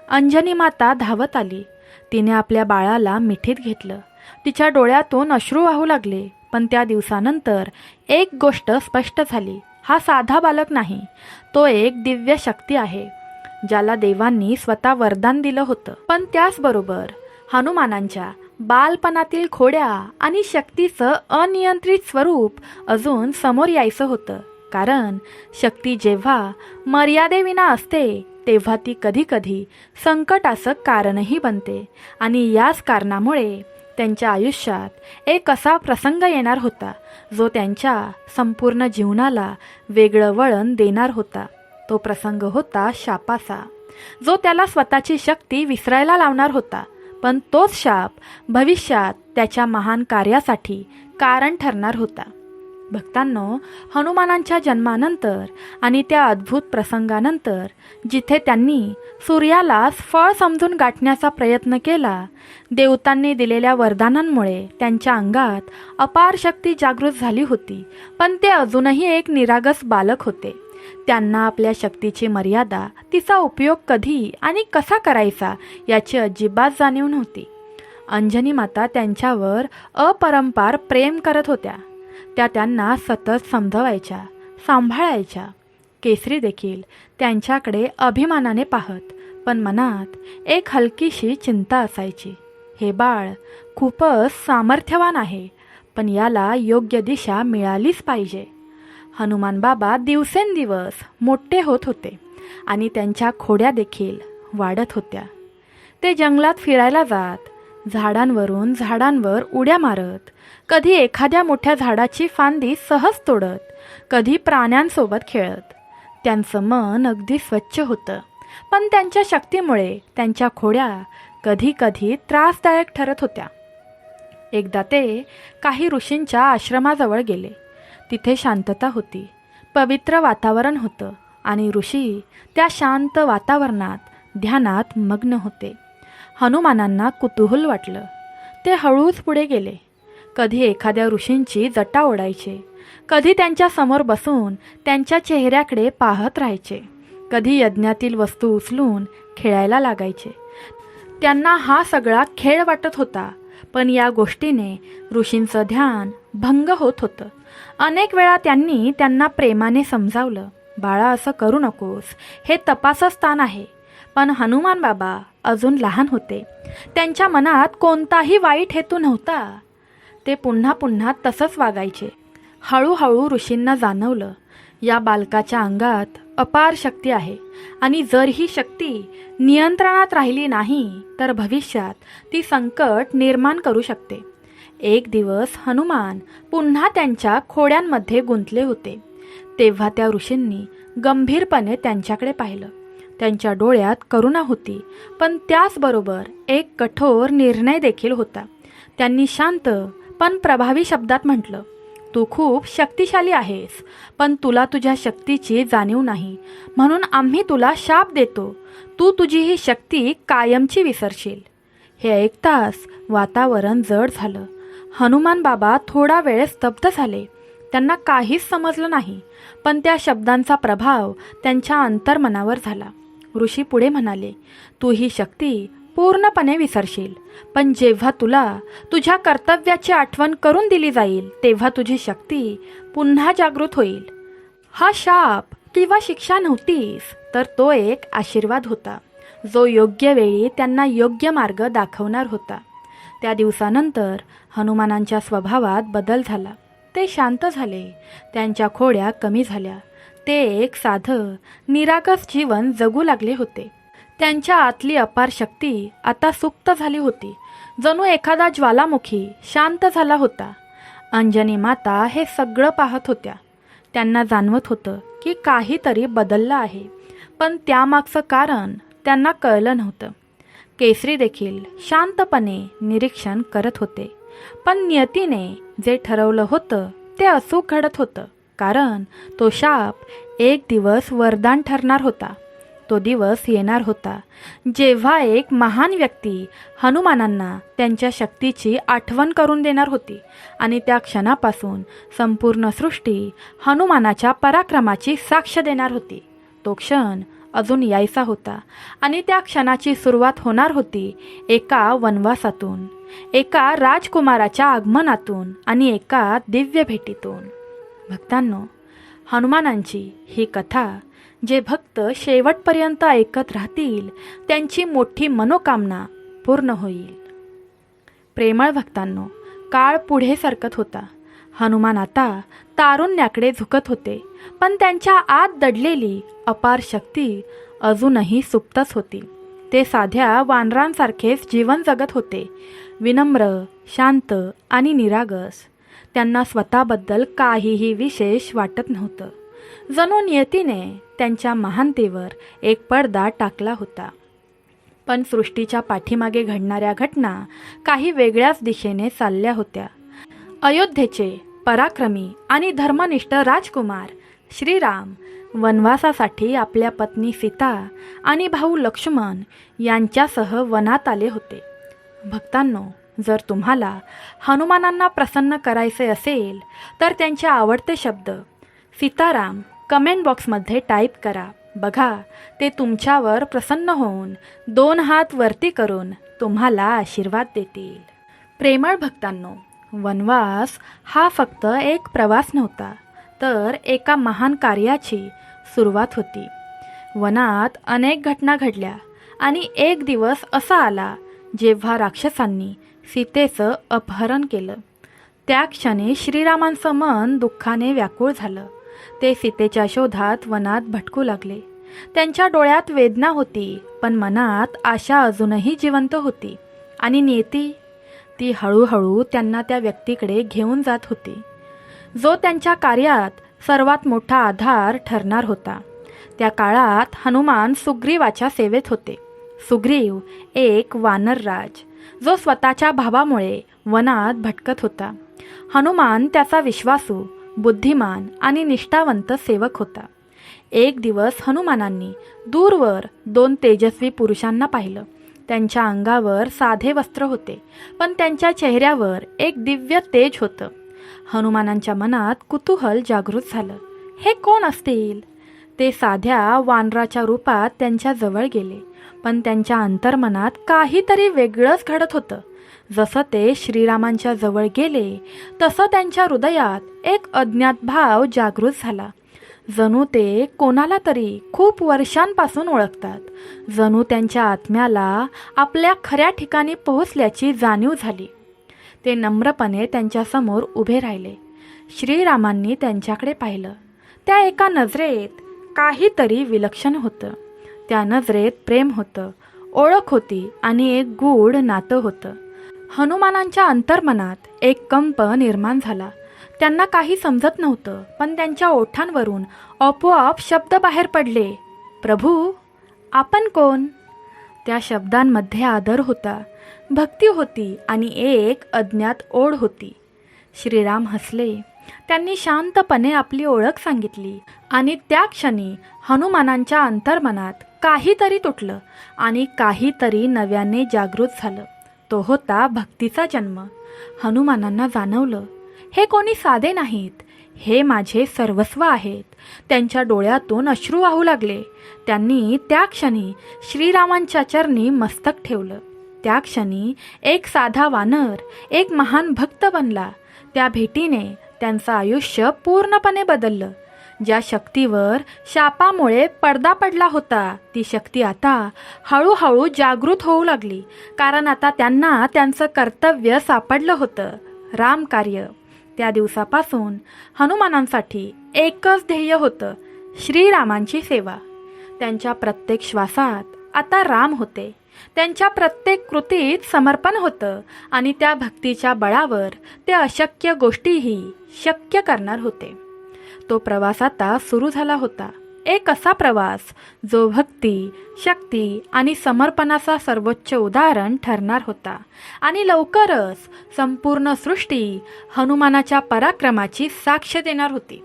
अंजनी माता धावत आली. तिने आपल्या बाळाला मिठीत घेतलं. तिच्या डोळ्यातून अश्रू वाहू लागले. पण त्या दिवसानंतर एक गोष्ट स्पष्ट झाली. हा साधा बालक नाही, तो एक दिव्य शक्ती आहे, ज्याला देवांनी स्वतः वरदान दिलं होतं. पण त्याचबरोबर हनुमानांच्या बालपणातील खोड्या आणि शक्तीचं अनियंत्रित स्वरूप अजून समोर यायचं होतं. कारण शक्ती जेव्हा मर्यादेविना असते तेव्हा ती कधीकधी संकटाचं कारणही बनते. आणि याच कारणामुळे त्यांच्या आयुष्यात एक असा प्रसंग येणार होता जो त्यांच्या संपूर्ण जीवनाला वेगळं वळण देणार होता. तो प्रसंग होता शापाचा, जो त्याला स्वतःची शक्ती विसरायला लावणार होता. पण तोच शाप भविष्यात त्याच्या महान कार्यासाठी कारण ठरणार होता. भक्तांनो, हनुमानांच्या जन्मानंतर आणि त्या अद्भुत प्रसंगानंतर जिथे त्यांनी सूर्यालाच फळ समजून गाठण्याचा प्रयत्न केला, देवतांनी दिलेल्या वरदानांमुळे त्यांच्या अंगात अपार शक्ती जागृत झाली होती. पण ते अजूनही एक निरागस बालक होते. त्यांना आपल्या शक्तीची मर्यादा, तिचा उपयोग कधी आणि कसा करायचा याची अजिबात जाणीव नव्हती. अंजनी माता त्यांच्यावर अपरंपार प्रेम करत होत्या. त्या त्यांना सतत समजवायच्या, सांभाळायच्या. केसरी देखील त्यांच्याकडे अभिमानाने पाहत, पण मनात एक हलकीशी चिंता असायची. हे बाळ खूपच सामर्थ्यवान आहे, पण याला योग्य दिशा मिळालीच पाहिजे. हनुमान बाबा दिवसेंदिवस मोठे होत होते आणि त्यांच्या खोड्या देखील वाढत होत्या. ते जंगलात फिरायला जात, झाडांवरून झाडांवर उड्या मारत, कधी एखाद्या मोठ्या झाडाची फांदी सहज तोडत, कधी प्राण्यांसोबत खेळत. त्यांचं मन अगदी स्वच्छ होतं. पण त्यांच्या शक्तीमुळे त्यांच्या खोड्या कधी कधी त्रासदायक ठरत होत्या. एकदा ते काही ऋषींच्या आश्रमाजवळ गेले. तिथे शांतता होती, पवित्र वातावरण होतं आणि ऋषी त्या शांत वातावरणात ध्यानात मग्न होते. हनुमानांना कुतूहल वाटलं. ते हळूच पुढे गेले. कधी एखाद्या ऋषींची जटा ओढायचे, कधी त्यांच्या समोर बसून त्यांच्या चेहऱ्याकडे पाहत राहायचे, कधी यज्ञातील वस्तू उचलून खेळायला लागायचे. त्यांना हा सगळा खेळ वाटत होता, पण या गोष्टीने ऋषींचं ध्यान भंग होत होतं. अनेक वेळा त्यांनी त्यांना प्रेमाने समजावलं, बाळा असं करू नकोस, हे तपासं स्थान आहे. पण हनुमान बाबा अजून लहान होते. त्यांच्या मनात कोणताही वाईट हेतू नव्हता. ते पुन्हा पुन्हा तसंच वागायचे. हळूहळू ऋषींना जाणवलं, या बालकाच्या अंगात अपार शक्ती आहे आणि जर ही शक्ती नियंत्रणात राहिली नाही तर भविष्यात ती संकट निर्माण करू शकते. एक दिवस हनुमान पुन्हा त्यांच्या खोड्यांमध्ये गुंतले होते. तेव्हा त्या ऋषींनी गंभीरपणे त्यांच्याकडे पाहिलं. त्यांच्या डोळ्यात करुणा होती, पण त्याचबरोबर एक कठोर निर्णय देखील होता. त्यांनी शांत पण प्रभावी शब्दात म्हटलं, तू खूप शक्तिशाली आहेस, पण तुला तुझ्या शक्तीची जाणीव नाही, म्हणून आम्ही तुला शाप देतो. तू तुझी ही शक्ती कायमची विसरशील. हे ऐकताच वातावरण जड झालं. हनुमान बाबा थोडा वेळ स्तब्ध झाले. त्यांना काहीच समजलं नाही, पण त्या शब्दांचा प्रभाव त्यांच्या अंतर्मनावर झाला. ऋषी पुढे म्हणाले, तू ही शक्ती पूर्णपणे विसरशील, पण जेव्हा तुला तुझ्या कर्तव्याची आठवण करून दिली जाईल तेव्हा तुझी शक्ती पुन्हा जागृत होईल. हा शाप किंवा शिक्षा नव्हतीच, तर तो एक आशीर्वाद होता, जो योग्य वेळी त्यांना योग्य मार्ग दाखवणार होता. त्या दिवसानंतर हनुमानांच्या स्वभावात बदल झाला. ते शांत झाले. त्यांच्या खोड्या कमी झाल्या. ते एक साधं निरागस जीवन जगू लागले होते. त्यांच्या आतली अपार शक्ती आता सुप्त झाली होती. जणू एखादा ज्वालामुखी शांत झाला होता. अंजनी माता हे सगळं पाहत होत्या. त्यांना जाणवत होतं की काहीतरी बदललं आहे, पण त्यामागचं कारण त्यांना कळलं नव्हतं. केसरी देखील शांतपणे निरीक्षण करत होते, पण नियतीने जे ठरवलं होतं ते अचूक घडत होतं, कारण तो शाप एक दिवस वरदान ठरणार होता. तो दिवस येणार होता जेव्हा एक महान व्यक्ती हनुमानांना त्यांच्या शक्तीची आठवण करून देणार होती आणि त्या क्षणापासून संपूर्ण सृष्टी हनुमानाच्या पराक्रमाची साक्ष देणार होती. तो क्षण अजून यायचा होता आणि त्या क्षणाची सुरुवात होणार होती एका वनवासातून, एका राजकुमाराच्या आगमनातून आणि एका दिव्य भेटीतून. भक्तांनो, हनुमानांची ही कथा जे भक्त शेवटपर्यंत ऐकत राहतील त्यांची मोठी मनोकामना पूर्ण होईल. प्रेमळ भक्तांनो, काळ पुढे सरकत होता. हनुमान आता तारुण्याकडे झुकत होते, पण त्यांच्या आत दडलेली अपार शक्ती अजूनही सुप्तच होती. ते साध्या वानरांसारखेच जीवन जगत होते, विनम्र, शांत आणि निरागस. त्यांना स्वतःबद्दल काहीही विशेष वाटत नव्हतं. जणू नियतीने त्यांच्या महानतेवर एक पडदा टाकला होता. पण सृष्टीच्या पाठीमागे घडणाऱ्या घटना काही वेगळ्याच दिशेने चालल्या होत्या. अयोध्येचे पराक्रमी आणि धर्मनिष्ठ राजकुमार श्रीराम वनवासासाठी आपल्या पत्नी सीता आणि भाऊ लक्ष्मण यांच्यासह वनात आले होते. भक्तांनो, जर तुम्हाला हनुमानांना प्रसन्न करायचे असेल तर त्यांचे आवडते शब्द सीताराम कमेंट बॉक्समध्ये टाईप करा. बघा, ते तुमच्यावर प्रसन्न होऊन 2 हात वरती करून तुम्हाला आशीर्वाद देतील. प्रेमळ भक्तांनो, वनवास हा फक्त एक प्रवास नव्हता, तर एका महान कार्याची सुरुवात होती. वनात अनेक घटना घडल्या आणि एक दिवस असा आला जेव्हा राक्षसांनी सीतेचं अपहरण केलं. त्या क्षणी श्रीरामांचं मन दुःखाने व्याकुळ झालं. ते सीतेच्या शोधात वनात भटकू लागले. त्यांच्या डोळ्यात वेदना होती, पण मनात आशा अजूनही जिवंत होती. आणि नियती, ती हळूहळू त्यांना त्या व्यक्तीकडे घेऊन जात होती, जो त्यांच्या कार्यात सर्वात मोठा आधार ठरणार होता. त्या काळात हनुमान सुग्रीवाच्या सेवेत होते. सुग्रीव एक वानरराज, जो स्वतःच्या भावामुळे वनात भटकत होता. हनुमान त्याचा विश्वासू, बुद्धिमान आणि निष्ठावंत सेवक होता. एक दिवस हनुमानांनी दूरवर 2 तेजस्वी पुरुषांना पाहिलं. त्यांच्या अंगावर साधे वस्त्र होते, पण त्यांच्या चेहऱ्यावर एक दिव्य तेज होतं. हनुमानांच्या मनात कुतूहल जागृत झालं. हे कोण असतील? ते साध्या वानराच्या रूपात त्यांच्या जवळ गेले, पण त्यांच्या अंतर्मनात काहीतरी वेगळंच घडत होतं. जसं ते श्रीरामांच्या जवळ गेले तसं त्यांच्या हृदयात एक अज्ञात भाव जागृत झाला. जणू ते कोणाला तरी खूप वर्षांपासून ओळखतात. जणू त्यांच्या आत्म्याला आपल्या खऱ्या ठिकाणी पोहोचल्याची जाणीव झाली. ते नम्रपणे त्यांच्यासमोर उभे राहिले. श्रीरामांनी त्यांच्याकडे पाहिलं. त्या एका नजरेत काहीतरी विलक्षण होतं. त्या नजरेत प्रेम होतं, ओळख होती आणि एक गूढ नातं होतं. हनुमानांच्या अंतर्मनात एक कंप निर्माण झाला. त्यांना काही समजत नव्हतं, पण त्यांच्या ओठांवरून आपोआप शब्द बाहेर पडले. प्रभू, आपण कोण? त्या शब्दांमध्ये आदर होता, भक्ती होती आणि एक अज्ञात ओढ होती. श्रीराम हसले. त्यांनी शांतपणे आपली ओळख सांगितली आणि त्या क्षणी हनुमानांच्या अंतर्मनात काहीतरी तुटलं आणि काहीतरी नव्याने जागृत झालं. तो होता भक्तीचा जन्म. हनुमानांना जाणवलं, हे कोणी साधे नाहीत, हे माझे सर्वस्व आहेत. त्यांच्या डोळ्यातून अश्रू वाहू लागले. त्यांनी त्या क्षणी श्रीरामांच्या चरणी मस्तक ठेवलं. त्या क्षणी एक साधा वानर एक महान भक्त बनला. त्या भेटीने त्यांचं आयुष्य पूर्णपणे बदललं. ज्या शक्तीवर शापामुळे पडदा पडला होता, ती शक्ती आता हळूहळू जागृत होऊ लागली. कारण आता त्यांना त्यांचं कर्तव्य सापडलं होतं, रामकार्य. त्या दिवसापासून हनुमानांसाठी एकच ध्येय होतं, श्रीरामांची सेवा. त्यांच्या प्रत्येक श्वासात आता राम होते. त्यांच्या प्रत्येक कृतीत समर्पण होतं आणि त्या भक्तीच्या बळावर ते अशक्य गोष्टीही शक्य करणार होते. तो प्रवास आता सुरू झाला होता. एक असा प्रवास जो भक्ती, शक्ती आणि समर्पणाचा सर्वोच्च उदाहरण ठरणार होता. आणि लवकरच संपूर्ण सृष्टी हनुमानाच्या पराक्रमाची साक्ष देणार होती.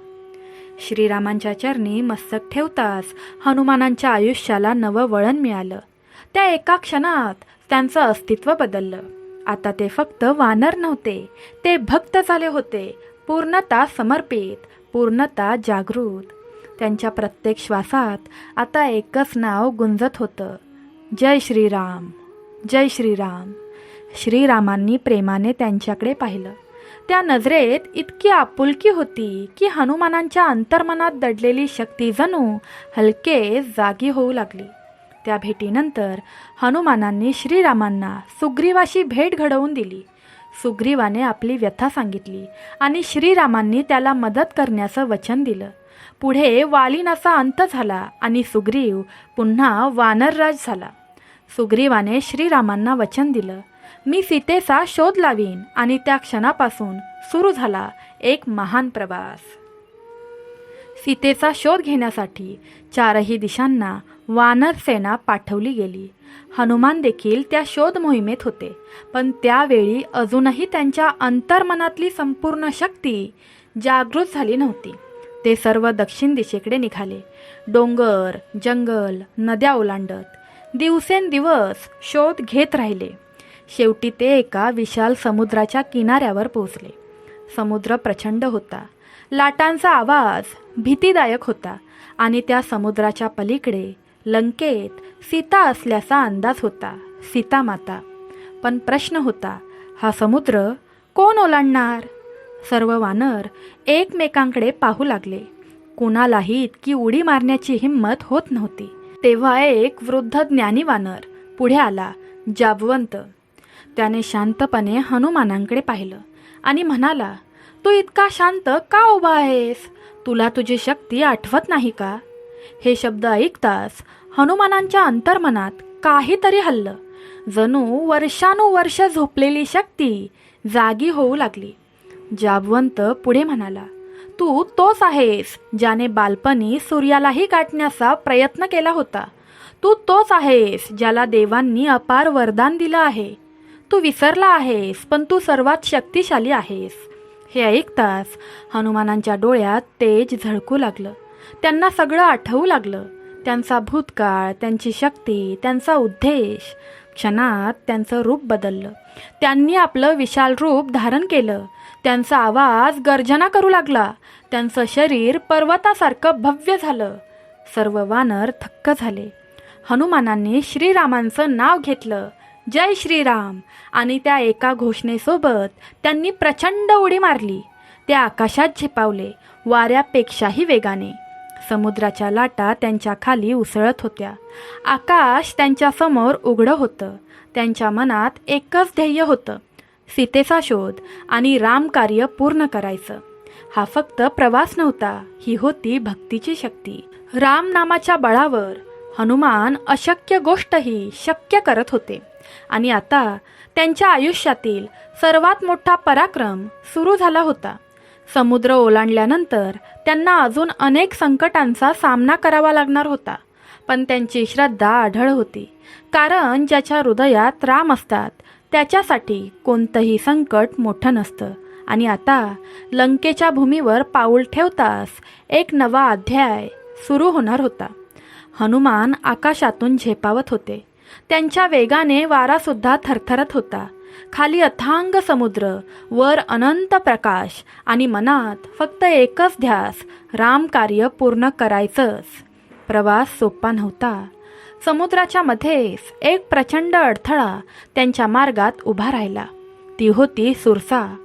श्रीरामांच्या चरणी मस्तक ठेवताच हनुमानांच्या आयुष्याला नवं वळण मिळालं. त्या एका क्षणात त्यांचं अस्तित्व बदललं. आता ते फक्त वानर नव्हते, ते भक्त झाले होते, पूर्णतः समर्पित, पूर्णतः जागृत. त्यांच्या प्रत्येक श्वासात आता एकच नाव गुंजत होतं, जय श्रीराम, जय श्रीराम. श्रीरामांनी प्रेमाने त्यांच्याकडे पाहिलं. त्या नजरेत इतकी आपुलकी होती की हनुमानांच्या अंतर्मनात दडलेली शक्ती जणू हलके जागी होऊ लागली. त्या भेटीनंतर हनुमानांनी श्रीरामांना सुग्रीवाशी भेट घडवून दिली. सुग्रीवाने आपली व्यथा सांगितली आणि श्रीरामांनी त्याला मदत करण्याचं वचन दिलं. पुढे वालिनाचा अंत झाला आणि सुग्रीव पुन्हा वानरराज झाला. सुग्रीवाने श्रीरामांना वचन दिलं, मी सीतेचा शोध लावीन. आणि त्या क्षणापासून सुरू झाला एक महान प्रवास. सीतेचा शोध घेण्यासाठी चारही दिशांना वानर सेना पाठवली गेली. हनुमान देखील त्या शोध मोहिमेत होते, पण त्यावेळी अजूनही त्यांच्या अंतर्मनातली संपूर्ण शक्ती जागृत झाली नव्हती. ते सर्व दक्षिण दिशेकडे निघाले. डोंगर, जंगल, नद्या ओलांडत दिवसेंदिवस शोध घेत राहिले. शेवटी ते एका विशाल समुद्राच्या किनाऱ्यावर पोहोचले. समुद्र प्रचंड होता. लाटांचा आवाज भीतीदायक होता आणि त्या समुद्राच्या पलीकडे लंकेत सीता असल्याचा अंदाज होता, सीता माता. पण प्रश्न होता, हा समुद्र कोण ओलांडणार? सर्व वानर एकमेकांकडे पाहू लागले. कुणालाही इतकी उडी मारण्याची हिंमत होत नव्हती. तेव्हा एक वृद्ध ज्ञानी वानर पुढे आला, जाबवंत. त्याने शांतपणे हनुमानांकडे पाहिलं आणि म्हणाला, तू इतका शांत का उभा आहेस? तुला तुझी शक्ती आठवत नाही का? हे शब्द ऐकताच हनुमानांच्या अंतर्मनात काहीतरी हललं. जणू वर्षानुवर्ष झोपलेली शक्ती जागी होऊ लागली. जाबवंत पुढे म्हणाला, तू तोच आहेस ज्याने बालपणी सूर्यालाही गाठण्याचा प्रयत्न केला होता. तू तोच आहेस ज्याला देवांनी अपार वरदान दिलं आहे. तू विसरला आहेस, पण तू सर्वात शक्तिशाली आहेस. हे ऐकताच हनुमानांच्या डोळ्यात तेज झळकू लागलं. त्यांना सगळं आठवू लागलं. त्यांचा भूतकाळ, त्यांची शक्ती, त्यांचा उद्देश. क्षणात त्यांचं रूप बदललं. त्यांनी आपलं विशाल रूप धारण केलं. त्यांचा आवाज गर्जना करू लागला. त्यांचं शरीर पर्वतासारखं भव्य झालं. सर्व वानर थक्क झाले. हनुमानांनी श्रीरामांचं नाव घेतलं, जय श्रीराम, आणि त्या एका घोषणेसोबत त्यांनी प्रचंड उडी मारली. ते आकाशात झेपावले, वाऱ्यापेक्षाही वेगाने. समुद्राच्या लाटा त्यांच्या खाली उसळत होत्या. आकाश त्यांच्या समोर उघडं होतं. त्यांच्या मनात एकच ध्येय होतं, सीतेचा शोध आणि रामकार्य पूर्ण करायचं. हा फक्त प्रवास नव्हता, ही होती भक्तीची शक्ती. राम नामाच्या बळावर हनुमान अशक्य गोष्टही शक्य करत होते. आणि आता त्यांच्या आयुष्यातील सर्वात मोठा पराक्रम सुरू झाला होता. समुद्र ओलांडल्यानंतर त्यांना अजून अनेक संकटांचा सामना करावा लागणार होता. पण त्यांची श्रद्धा अढळ होती. कारण ज्याच्या हृदयात राम असतात त्याच्यासाठी कोणतंही संकट मोठं नसतं. आणि आता लंकेच्या भूमीवर पाऊल ठेवताच एक नवा अध्याय सुरू होणार होता. हनुमान आकाशातून झेपावत होते. त्यांच्या वेगाने वारासुद्धा थरथरत होता. खाली अथांग समुद्र, वर अनंत प्रकाश, आणि मनात फक्त एकच ध्यास, रामकार्य पूर्ण करायचंच. प्रवास सोपा नव्हता. समुद्राच्या मध्येच एक प्रचंड अडथळा त्यांच्या मार्गात उभा राहिला. ती होती सुरसा,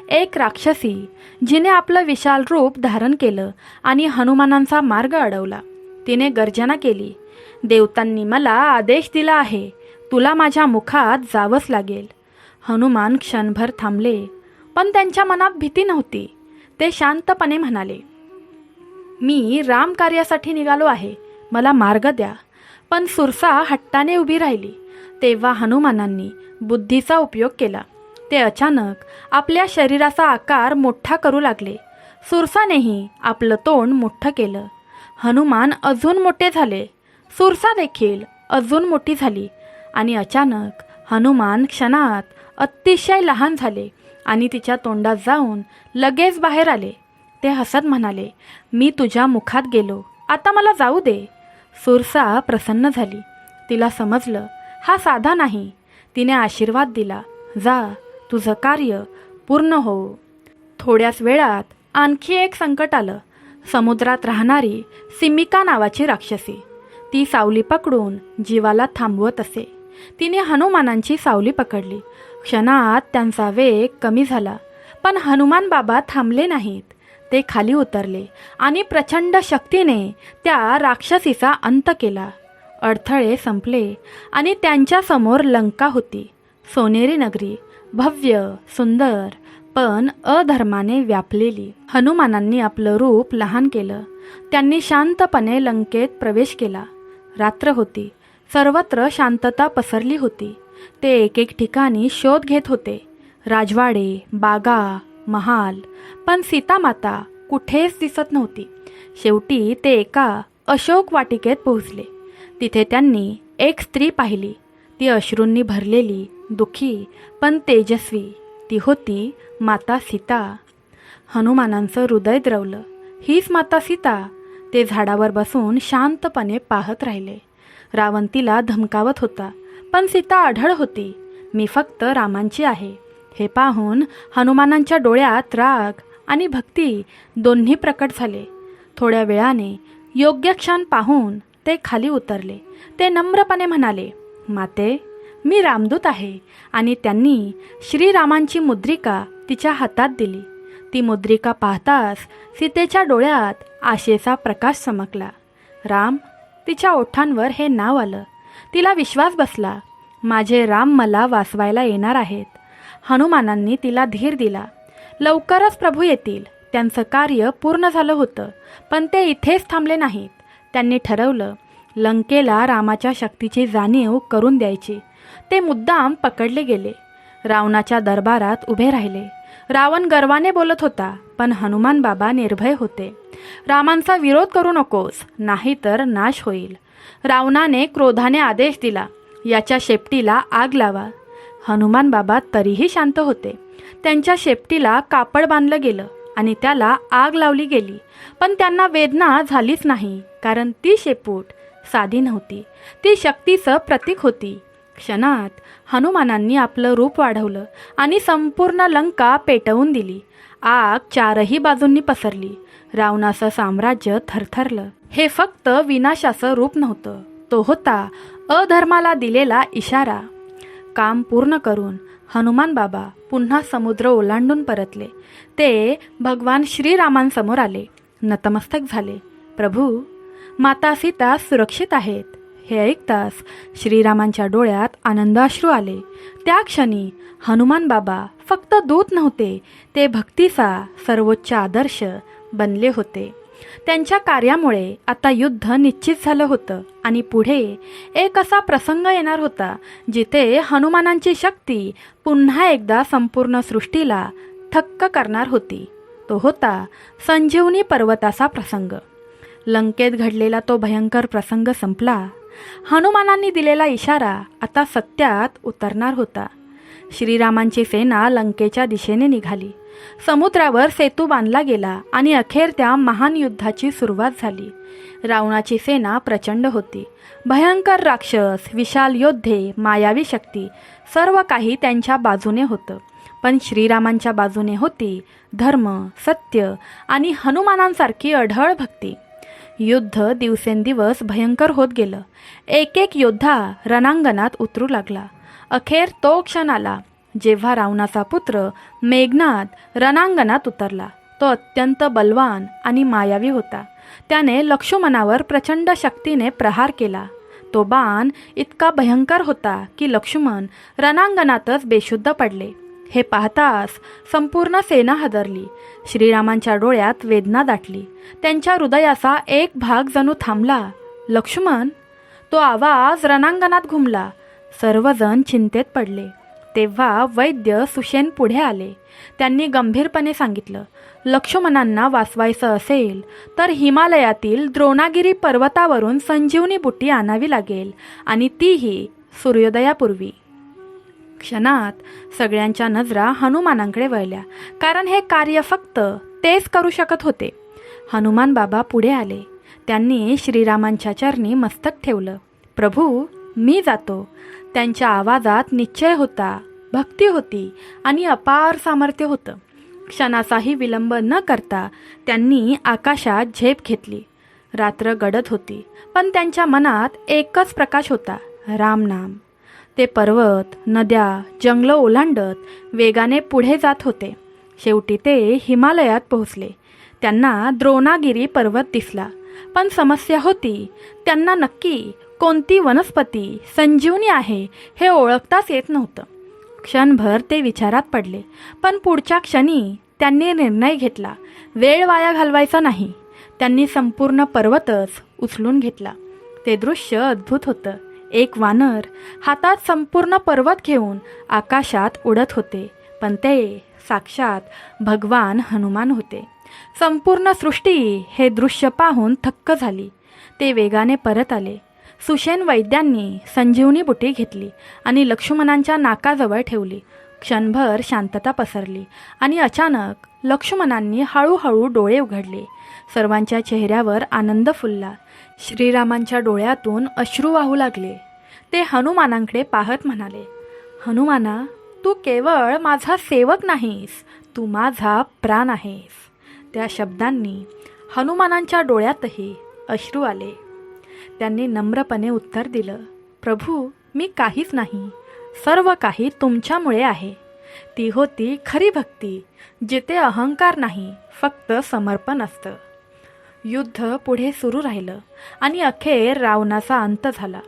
एक राक्षसी, जिने आपलं विशाल रूप धारण केलं आणि हनुमानांचा मार्ग अडवला. तिने गर्जना केली, देवतांनी मला आदेश दिला आहे, तुला माझ्या मुखात जावंच लागेल. हनुमान क्षणभर थांबले, पण त्यांच्या मनात भीती नव्हती. ते शांतपणे म्हणाले, मी रामकार्यासाठी निघालो आहे, मला मार्ग द्या. पण सुरसा हट्टाने उभी राहिली. तेव्हा हनुमानांनी बुद्धीचा उपयोग केला. ते अचानक आपल्या शरीराचा आकार मोठा करू लागले. सुरसानेही आपलं तोंड मोठं केलं. हनुमान अजून मोठे झाले. सुरसा देखील अजून मोठी झाली. आणि अचानक हनुमान क्षणात अतिशय लहान झाले आणि तिच्या तोंडात जाऊन लगेच बाहेर आले. ते हसत म्हणाले, मी तुझ्या मुखात गेलो, आता मला जाऊ दे. सुरसा प्रसन्न झाली. तिला समजलं, हा साधा नाही. तिने आशीर्वाद दिला, जा, तुझं कार्य पूर्ण हो. थोड्याच वेळात आणखी एक संकट आलं. समुद्रात राहणारी सिमिका नावाची राक्षसी. ती सावली पकडून जीवाला थांबवत असे. तिने हनुमानांची सावली पकडली. क्षणात त्यांचा वेग कमी झाला. पण हनुमान बाबा थांबले नाहीत. ते खाली उतरले आणि प्रचंड शक्तीने त्या राक्षसीचा अंत केला. अडथळे संपले आणि त्यांच्यासमोर लंका होती. सोनेरी नगरी, भव्य, सुंदर, पण अधर्माने व्यापलेली. हनुमानांनी आपलं रूप लहान केलं. त्यांनी शांतपणे लंकेत प्रवेश केला. रात्र होती. सर्वत्र शांतता पसरली होती. ते एक एक ठिकाणी शोध घेत होते. राजवाडे, बागा, महाल, पण सीतामाता कुठेच दिसत नव्हती. शेवटी ते एका अशोक वाटिकेत पोहोचले. तिथे त्यांनी एक स्त्री पाहिली. ती अश्रूंनी भरलेली, दुःखी, पण तेजस्वी. ती होती माता सीता. हनुमानांचं हृदय द्रवलं. हीच माता सीता. ते झाडावर बसून शांतपणे पाहत राहिले. रावण तिला धमकावत होता, पण सीता अढळ होती. मी फक्त रामांची आहे. हे पाहून हनुमानांच्या डोळ्यात राग आणि भक्ती दोन्ही प्रकट झाले. थोड्या वेळाने योग्य क्षण पाहून ते खाली उतरले. ते नम्रपणे म्हणाले, माते, मी रामदूत आहे. आणि त्यांनी श्रीरामांची मुद्रिका तिच्या हातात दिली. ती मुद्रिका पाहताच सीतेच्या डोळ्यात आशेचा प्रकाश चमकला. राम, तिच्या ओठांवर हे नाव आलं. तिला विश्वास बसला, माझे राम मला वाचवायला येणार आहेत. हनुमानांनी तिला धीर दिला. लवकरच प्रभू येतील. त्यांचं कार्य पूर्ण झालं होतं, पण ते इथेच थांबले नाहीत. त्यांनी ठरवलं, लंकेला रामाच्या शक्तीची जाणीव करून द्यायची. ते मुद्दाम पकडले गेले. रावणाच्या दरबारात उभे राहिले. रावण गर्वाने बोलत होता, पण हनुमान बाबा निर्भय होते. रामांचा विरोध करू नकोस, नाहीतर नाश होईल. रावणाने क्रोधाने आदेश दिला, याच्या शेपटीला आग लावा. हनुमान बाबा तरीही शांत होते. त्यांच्या शेपटीला कापड बांधलं गेलं आणि त्याला आग लावली गेली. पण त्यांना वेदना झालीच नाही, कारण ती शेपूट साधी नव्हती. ती शक्तीचं प्रतीक होती. क्षणात हनुमानांनी आपलं रूप वाढवलं आणि संपूर्ण लंका पेटवून दिली. आग चारही बाजूंनी पसरली. रावणाचं साम्राज्य थरथरलं. हे फक्त विनाशाचं रूप नव्हतं, तो होता अधर्माला दिलेला इशारा. काम पूर्ण करून हनुमान बाबा पुन्हा समुद्र ओलांडून परतले. ते भगवान श्रीरामांसमोर आले, नतमस्तक झाले. प्रभू, माता सीता सुरक्षित आहेत. हे ऐकताच श्रीरामांच्या डोळ्यात आनंदाश्रू आले. त्या क्षणी हनुमान बाबा फक्त दूत नव्हते, ते भक्तीचा सर्वोच्च आदर्श बनले होते. त्यांच्या कार्यामुळे आता युद्ध निश्चित झालं होतं आणि पुढे एक असा प्रसंग येणार होता जिथे हनुमानांची शक्ती पुन्हा एकदा संपूर्ण सृष्टीला थक्क करणार होती. तो होता संजीवनी पर्वताचा प्रसंग. लंकेत घडलेला तो भयंकर प्रसंग संपला. हनुमानांनी दिलेला इशारा आता सत्यात उतरणार होता. श्रीरामांची सेना लंकेच्या दिशेने निघाली. समुद्रावर सेतू बांधला गेला आणि अखेर त्या महान युद्धाची सुरुवात झाली. रावणाची सेना प्रचंड होती. भयंकर राक्षस, विशाल योद्धे, मायावी शक्ती, सर्व काही त्यांच्या बाजूने होतं. पण श्रीरामांच्या बाजूने होती धर्म, सत्य आणि हनुमानांसारखी अढळ भक्ती. युद्ध दिवसेंदिवस भयंकर होत गेलं. एक एक योद्धा रणांगणात उतरू लागला. अखेर तो क्षण आला जेव्हा रावणाचा पुत्र मेघनाद रणांगणात उतरला. तो अत्यंत बलवान आणि मायावी होता. त्याने लक्ष्मणावर प्रचंड शक्तीने प्रहार केला. तो बाण इतका भयंकर होता की लक्ष्मण रणांगणातच बेशुद्ध पडले. हे पाहताच संपूर्ण सेना हादरली. श्रीरामांच्या डोळ्यात वेदना दाटली. त्यांच्या हृदयाचा एक भाग जणू थांबला. लक्ष्मण, तो आवाज रणांगणात घुमला. सर्वजण चिंतेत पडले. तेव्हा वैद्य सुषेण पुढे आले. त्यांनी गंभीरपणे सांगितलं, लक्ष्मणांना वाचवायचं असेल तर हिमालयातील द्रोणागिरी पर्वतावरून संजीवनी बुटी आणावी लागेल आणि तीही सूर्योदयापूर्वी. क्षणात सगळ्यांच्या नजरा हनुमानांकडे वळल्या, कारण हे कार्य फक्त तेच करू शकत होते. हनुमान बाबा पुढे आले. त्यांनी श्रीरामांच्या चरणी मस्तक ठेवलं. प्रभू, मी जातो. त्यांच्या आवाजात निश्चय होता, भक्ती होती आणि अपार सामर्थ्य होतं. क्षणाचाही विलंब न करता त्यांनी आकाशात झेप घेतली. रात्र गडद होती, पण त्यांच्या मनात एकच प्रकाश होता, रामनाम. ते पर्वत, नद्या, जंगलं ओलांडत वेगाने पुढे जात होते. शेवटी ते हिमालयात पोहोचले. त्यांना द्रोणागिरी पर्वत दिसला. पण समस्या होती, त्यांना नक्की कोणती वनस्पती संजीवनी आहे हे ओळखताच येत नव्हतं. क्षणभर ते विचारात पडले, पण पुढच्या क्षणी त्यांनी निर्णय घेतला. वेळ वाया घालवायचा नाही. त्यांनी संपूर्ण पर्वतच उचलून घेतला. ते दृश्य अद्भुत होतं. एक वानर हातात संपूर्ण पर्वत घेऊन आकाशात उडत होते, पण ते साक्षात भगवान हनुमान होते. संपूर्ण सृष्टी हे दृश्य पाहून थक्क झाली. ते वेगाने परत आले. सुषेण वैद्यांनी संजीवनी बुटी घेतली आणि लक्ष्मणांच्या नाकाजवळ ठेवली. क्षणभर शांतता पसरली आणि अचानक लक्ष्मणांनी हळूहळू डोळे उघडले. सर्वांच्या चेहऱ्यावर आनंद फुलला. श्रीरामांच्या डोळ्यातून अश्रू वाहू लागले. ते हनुमानांकडे पाहत म्हणाले, हनुमाना, तू केवळ माझा सेवक नाहीस, तू माझा प्राण आहेस. त्या शब्दांनी हनुमानांच्या डोळ्यातही अश्रू आले. त्यांनी नम्रपणे उत्तर दिलं, प्रभू, मी काहीच नाही, सर्व काही तुमच्यामुळे आहे. ती होती खरी भक्ती, जिथे अहंकार नाही, फक्त समर्पण असतं. युद्ध पुढे सुरू राहिलं आणि अखेर रावणाचा अंत झाला.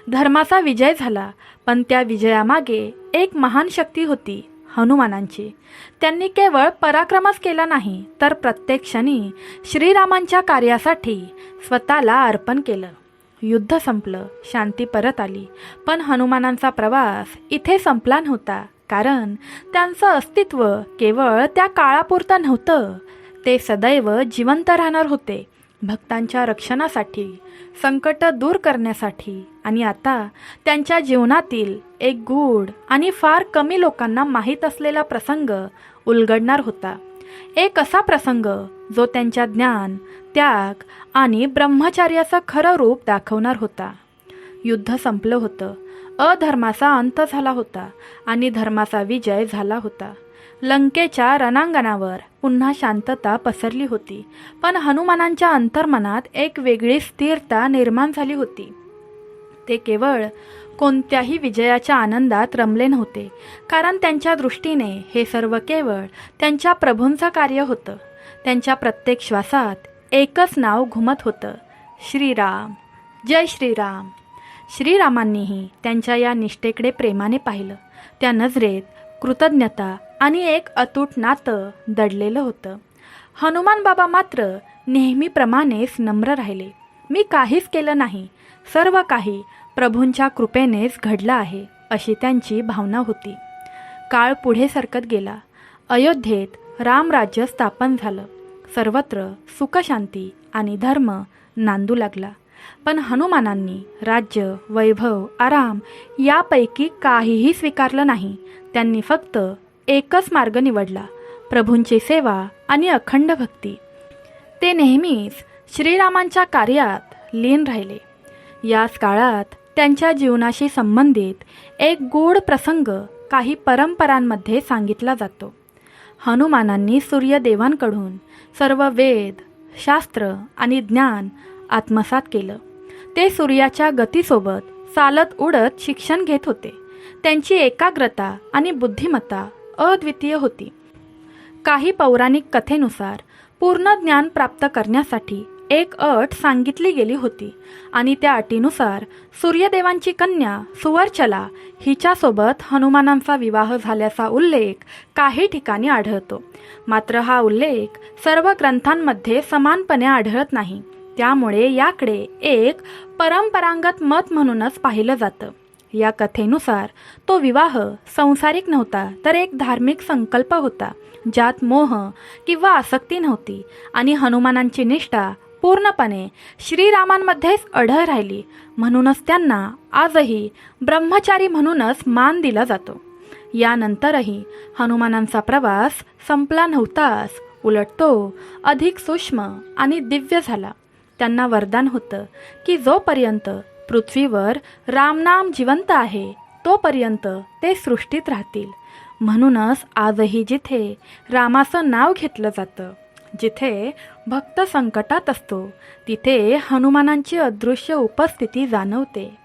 धर्माचा विजय झाला. पण त्या विजयामागे एक महान शक्ती होती, हनुमानांची. त्यांनी केवळ पराक्रमच केला नाही, तर प्रत्येक क्षणी श्रीरामांच्या कार्यासाठी स्वतःला अर्पण केलं. युद्ध संपलं, शांती परत आली. पण हनुमानांचा प्रवास इथे संपला नव्हता, कारण त्यांचं अस्तित्व केवळ त्या काळापुरतं नव्हतं. ते सदैव जिवंत राहणार होते, भक्तांच्या रक्षणासाठी, संकट दूर करण्यासाठी. आणि आता त्यांच्या जीवनातील एक गूढ आणि फार कमी लोकांना माहीत असलेला प्रसंग उलगडणार होता. एक असा प्रसंग जो त्यांच्या ज्ञान, त्याग आणि ब्रह्मचार्याचं खरं रूप दाखवणार होता. युद्ध संपलं होतं. अधर्माचा अंत झाला होता आणि धर्माचा विजय झाला होता. लंकेच्या रणांगणावर पुन्हा शांतता पसरली होती, पण हनुमानांच्या अंतर्मनात एक वेगळी स्थिरता निर्माण झाली होती. ते केवळ कोणत्याही विजयाच्या आनंदात रमले नव्हते, कारण त्यांच्या दृष्टीने हे सर्व केवळ त्यांच्या प्रभूंचं कार्य होतं. त्यांच्या प्रत्येक श्वासात एकच नाव घुमत होतं, श्रीराम, जय श्रीराम. श्रीरामांनीही त्यांच्या या निष्ठेकडे प्रेमाने पाहिलं. त्या नजरेत कृतज्ञता आणि एक अतूट नातं दडलेलं होतं. हनुमान बाबा मात्र नेहमीप्रमाणेच नम्र राहिले. मी काहीच केलं नाही, सर्व काही प्रभूंच्या कृपेनेच घडलं आहे, अशी त्यांची भावना होती. काळ पुढे सरकत गेला. अयोध्येत रामराज्य स्थापन झालं. सर्वत्र सुखशांती आणि धर्म नांदू लागला. पण हनुमानांनी राज्य, वैभव, आराम यापैकी काहीही स्वीकारलं नाही. त्यांनी फक्त एकच मार्ग निवडला, प्रभूंची सेवा आणि अखंड भक्ती. ते नेहमीच श्रीरामांच्या कार्यात लीन राहिले. याच काळात त्यांच्या जीवनाशी संबंधित एक गूढ प्रसंग काही परंपरांमध्ये सांगितला जातो. हनुमानांनी सूर्यदेवांकडून सर्व वेद, शास्त्र आणि ज्ञान आत्मसात केलं. ते सूर्याच्या गतीसोबत चालत उडत शिक्षण घेत होते. त्यांची एकाग्रता आणि बुद्धिमत्ता अद्वितीय होती. काही पौराणिक कथेनुसार पूर्ण ज्ञान प्राप्त करण्यासाठी एक अट सांगितली गेली होती आणि त्या अटीनुसार सूर्यदेवांची कन्या सुवर्चला हिच्यासोबत हनुमानांचा विवाह झाल्याचा उल्लेख काही ठिकाणी आढळतो. मात्र हा उल्लेख सर्व ग्रंथांमध्ये समानपणे आढळत नाही. त्यामुळे याकडे एक परंपरागत मत म्हणूनच पाहिलं जातं. या कथेनुसार तो विवाह संसारिक नव्हता, तर एक धार्मिक संकल्प होता, ज्यात मोह किंवा आसक्ती नव्हती आणि हनुमानांची निष्ठा पूर्णपणे श्रीरामांमध्येच अढळ राहिली. म्हणूनच त्यांना आजही ब्रह्मचारी म्हणूनच मान दिला जातो. यानंतरही हनुमानांचा प्रवास संपला नव्हताच, उलट तो अधिक सूक्ष्म आणि दिव्य झाला. त्यांना वरदान होतं की जोपर्यंत पृथ्वीवर रामनाम जिवंत आहे तोपर्यंत ते सृष्टीत राहतील. म्हणूनच आजही जिथे रामाचं नाव घेतलं जातं, जिथे भक्त संकटात असतो, तिथे हनुमानांची अदृश्य उपस्थिती जाणवते.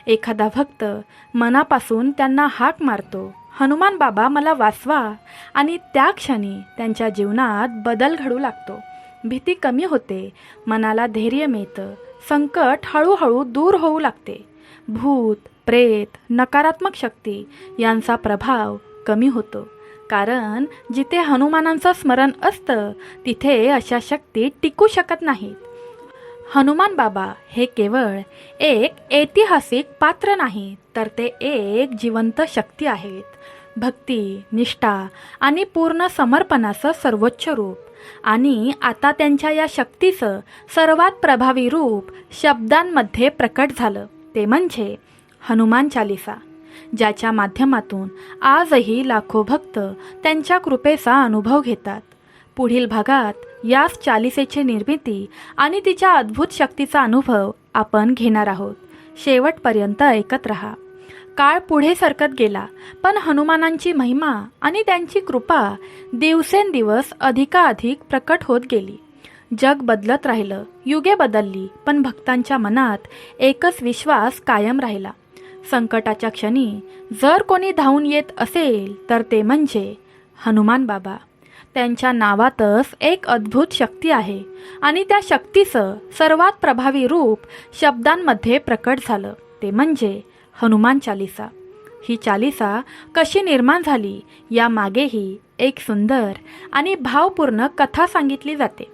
एखादा भक्त मनापासून त्यांना हाक मारतो, हनुमान बाबा मला वाचवा, आणि त्या क्षणी त्यांच्या जीवनात बदल घडू लागतो. भीती कमी होते, मनाला धैर्य मिळतं, संकट हळूहळू दूर होऊ लागते. भूत, प्रेत, नकारात्मक शक्ती यांचा प्रभाव कमी होतो. कारण जिथे हनुमानांचं स्मरण असतं तिथे अशा शक्ती टिकू शकत नाहीत. हनुमान बाबा हे केवळ एक ऐतिहासिक पात्र नाही, तर ते एक जिवंत शक्ती आहेत. भक्ती, निष्ठा आणि पूर्ण समर्पणाचं सर्वोच्च रूप. आणि आता त्यांच्या या शक्तीचं सर्वात प्रभावी रूप शब्दांमध्ये प्रकट झालं, ते म्हणजे हनुमान चालीसा, ज्याच्या माध्यमातून आजही लाखो भक्त त्यांच्या कृपेचा अनुभव घेतात. पुढील भागात याच चालिसेची निर्मिती आणि तिच्या अद्भुत शक्तीचा अनुभव आपण घेणार आहोत. शेवटपर्यंत ऐकत रहा. काळ पुढे सरकत गेला, पण हनुमानांची महिमा आणि त्यांची कृपा दिवसेंदिवस अधिकाधिक प्रकट होत गेली. जग बदलत राहिलं, युगे बदलली, पण भक्तांच्या मनात एकच विश्वास कायम राहिला. संकटाच्या क्षणी जर कोणी धावून येत असेल तर ते म्हणजे हनुमान बाबा. त्यांच्या नावातच एक अद्भुत शक्ती आहे आणि त्या शक्तीचं सर्वात प्रभावी रूप शब्दांमध्ये प्रकट झालं, ते म्हणजे हनुमान चालीसा. ही चालीसा कशी निर्माण झाली यामागेही एक सुंदर आणि भावपूर्ण कथा सांगितली जाते.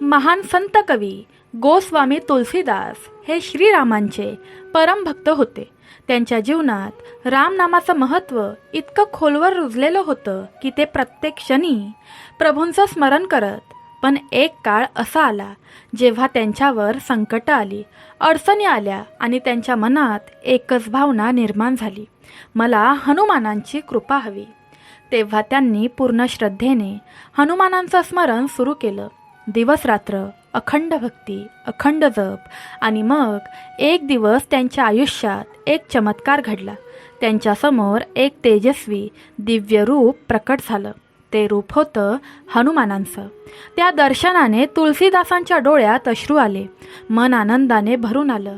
महान संत कवी गोस्वामी तुलसीदास हे श्रीरामांचे परमभक्त होते. त्यांच्या जीवनात रामनामाचं महत्त्व इतकं खोलवर रुजलेलं होतं की ते प्रत्येक क्षणी प्रभूंचं स्मरण करत. पण एक काळ असा आला जेव्हा त्यांच्यावर संकटं आली, अडचणी आल्या आणि त्यांच्या मनात एकच भावना निर्माण झाली, मला हनुमानांची कृपा हवी. तेव्हा त्यांनी पूर्ण श्रद्धेने हनुमानांचं स्मरण सुरू केलं. दिवसरात्र अखंड भक्ती, अखंड जप आणि मग एक दिवस त्यांच्या आयुष्यात एक चमत्कार घडला. त्यांच्यासमोर एक तेजस्वी दिव्य रूप प्रकट झालं. ते रूप होतं हनुमानांचं. त्या दर्शनाने तुलसीदासांच्या डोळ्यात अश्रू आले. मन आनंदाने भरून आलं.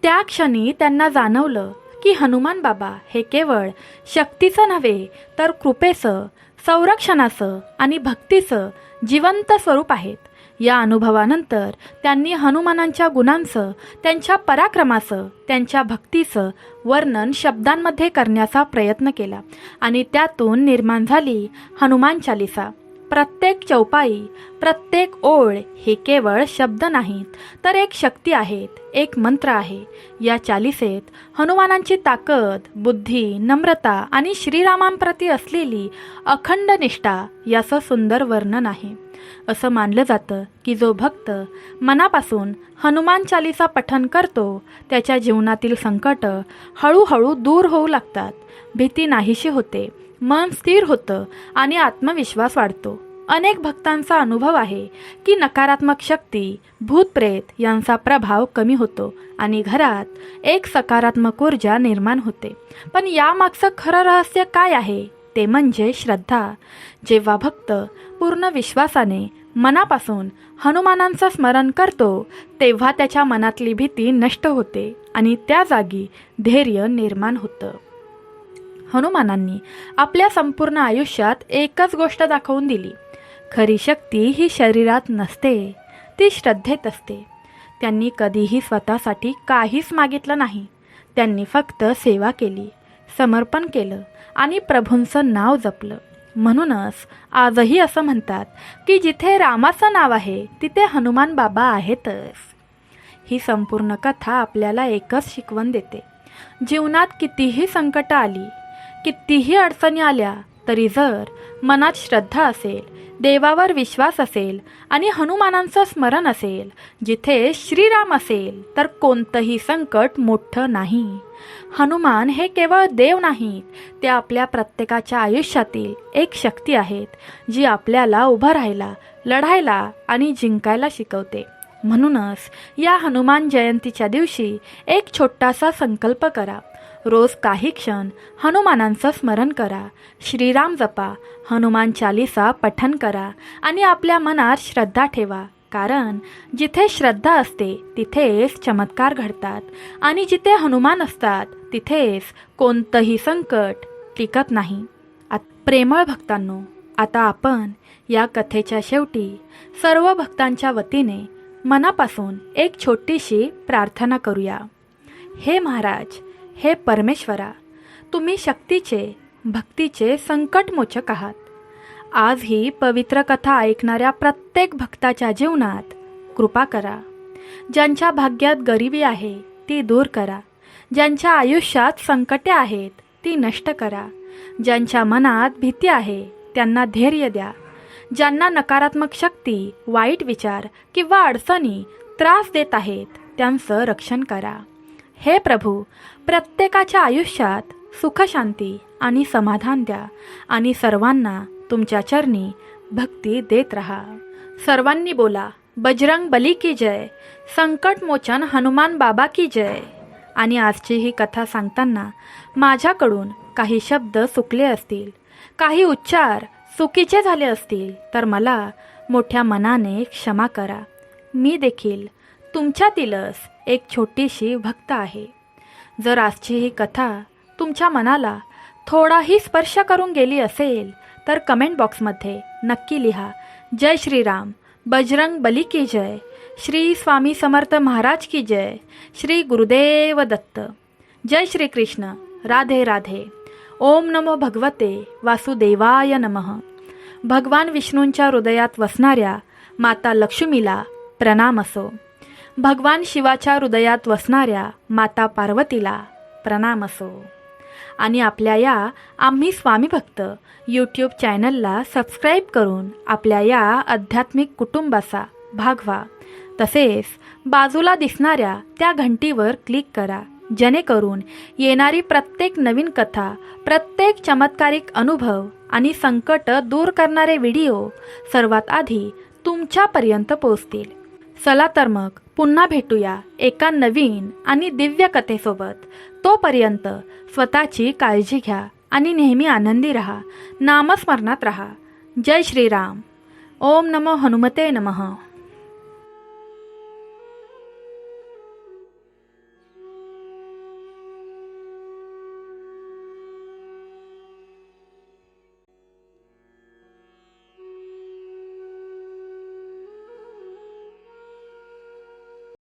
त्या क्षणी त्यांना जाणवलं की हनुमान बाबा हे केवळ शक्तीचं नव्हे तर कृपेचं, संरक्षणाचं आणि भक्तीचं जिवंत स्वरूप आहेत. या अनुभवानंतर त्यांनी हनुमानांच्या गुणांचं, त्यांच्या पराक्रमाचं, त्यांच्या भक्तीचं वर्णन शब्दांमध्ये करण्याचा प्रयत्न केला आणि त्यातून निर्माण झाली हनुमान चालीसा. प्रत्येक चौपाई, प्रत्येक ओळ हे केवळ शब्द नाहीत तर एक शक्ती आहेत, एक मंत्र आहे. या चालिसेत हनुमानांची ताकद, बुद्धी, नम्रता आणि श्रीरामांप्रती असलेली अखंड निष्ठा याचं सुंदर वर्णन आहे. असं मानलं जातं की जो भक्त मनापासून हनुमान चालीसा पठण करतो त्याच्या जीवनातील संकट हळूहळू दूर होऊ लागतात. भीती नाहीशी होते, मन स्थिर होतं आणि आत्मविश्वास वाढतो. अनेक भक्तांचा अनुभव आहे की नकारात्मक शक्ती, भूतप्रेत यांचा प्रभाव कमी होतो आणि घरात एक सकारात्मक ऊर्जा निर्माण होते. पण यामागचं खरं रहस्य काय आहे ते म्हणजे श्रद्धा. जेव्हा भक्त पूर्ण विश्वासाने मनापासून हनुमानांचं स्मरण करतो तेव्हा त्याच्या मनातली भीती नष्ट होते आणि त्या जागी धैर्य निर्माण होतं. हनुमानांनी आपल्या संपूर्ण आयुष्यात एकच गोष्ट दाखवून दिली, खरी शक्ती ही शरीरात नसते, ती श्रद्धेत असते. त्यांनी कधीही स्वतःसाठी काहीच मागितलं नाही. त्यांनी फक्त सेवा केली, समर्पण केलं आणि प्रभूंचं नाव जपलं. म्हणूनच आजही असं म्हणतात की जिथे रामाचं नाव आहे तिथे हनुमान बाबा आहेतच. ही संपूर्ण कथा आपल्याला एकच शिकवण देते, जीवनात कितीही संकट आली, कितीही अडचणी आल्या तरी जर मनात श्रद्धा असेल, देवावर विश्वास असेल आणि हनुमानांचं स्मरण असेल, जिथे श्रीराम असेल तर कोणतंही संकट मोठं नाही. हनुमान हे केवळ देव नाहीत, ते आपल्या प्रत्येकाच्या आयुष्यातील एक शक्ती आहेत जी आपल्याला उभं राहायला, लढायला आणि जिंकायला शिकवते. म्हणूनच या हनुमान जयंतीच्या दिवशी एक छोटासा संकल्प करा. रोज काही क्षण हनुमानांचं स्मरण करा, श्रीराम जपा, हनुमान चालीसा पठण करा आणि आपल्या मनात श्रद्धा ठेवा. कारण जिथे श्रद्धा असते तिथेच चमत्कार घडतात आणि जिथे हनुमान असतात तिथेच कोणतंही संकट टिकत नाही. प्रेमळ भक्तांनो, आता आपण या कथेच्या शेवटी सर्व भक्तांच्या वतीने मनापासून एक छोटीशी प्रार्थना करूया. हे महाराज, हे परमेश्वरा, तुम्ही शक्तीचे, भक्तीचे संकटमोचक आहात. आज ही पवित्र कथा ऐकणाऱ्या प्रत्येक भक्ताच्या जीवनात कृपा करा. ज्यांच्या भाग्यात गरिबी आहे ती दूर करा. ज्यांच्या आयुष्यात संकटे आहेत ती नष्ट करा. ज्यांच्या मनात भीती आहे त्यांना धैर्य द्या. ज्यांना नकारात्मक शक्ती, वाईट विचार किंवा अडचणी त्रास देत आहेत त्यांचं रक्षण करा. हे प्रभू, प्रत्येकाच्या आयुष्यात सुखशांती आणि समाधान द्या आणि सर्वांना तुमच्या चरणी भक्ती देत रहा. सर्वांनी बोला, बजरंग बली की जय, संकट मोचन हनुमान बाबा की जय. आणि आजची ही कथा सांगताना माझ्याकडून काही शब्द चुकले असतील, काही उच्चार चुकीचे झाले असतील तर मला मोठ्या मनाने क्षमा करा. मी देखील तुमच्यातीलच एक छोटीशी भक्त आहे. जर आजची ही कथा तुमच्या मनाला थोडाही स्पर्श करून गेली असेल तर कमेंट बॉक्समध्ये नक्की लिहा, जय श्रीराम, बजरंग बली की जय, श्री स्वामी समर्थ महाराज की जय, श्री गुरुदेव दत्त, जय श्री कृष्ण, राधे राधे. ओम नमो भगवते वासुदेवाय नमः. भगवान विष्णूंच्या हृदयात वसणाऱ्या माता लक्ष्मीला प्रणाम असो. भगवान शिवाच्या हृदयात वसणाऱ्या माता पार्वतीला प्रणाम असो. आणि आपल्या या आम्ही स्वामी भक्त यूट्यूब चॅनलला सबस्क्राईब करून आपल्या या आध्यात्मिक कुटुंबाचा भाग व्हा. तसेच बाजूला दिसणाऱ्या त्या घंटीवर क्लिक करा, जेणेकरून येणारी प्रत्येक नवीन कथा, प्रत्येक चमत्कारिक अनुभव आणि संकट दूर करणारे व्हिडिओ सर्वात आधी तुमच्यापर्यंत पोहोचतील. चला तर मग पुन्हा भेटूया एका नवीन आणि दिव्य कथेसोबत. तोपर्यंत स्वतःची काळजी घ्या आणि नेहमी आनंदी राहा. नामस्मरणात राहा. जय श्रीराम. ओम नमो हनुमते नमः.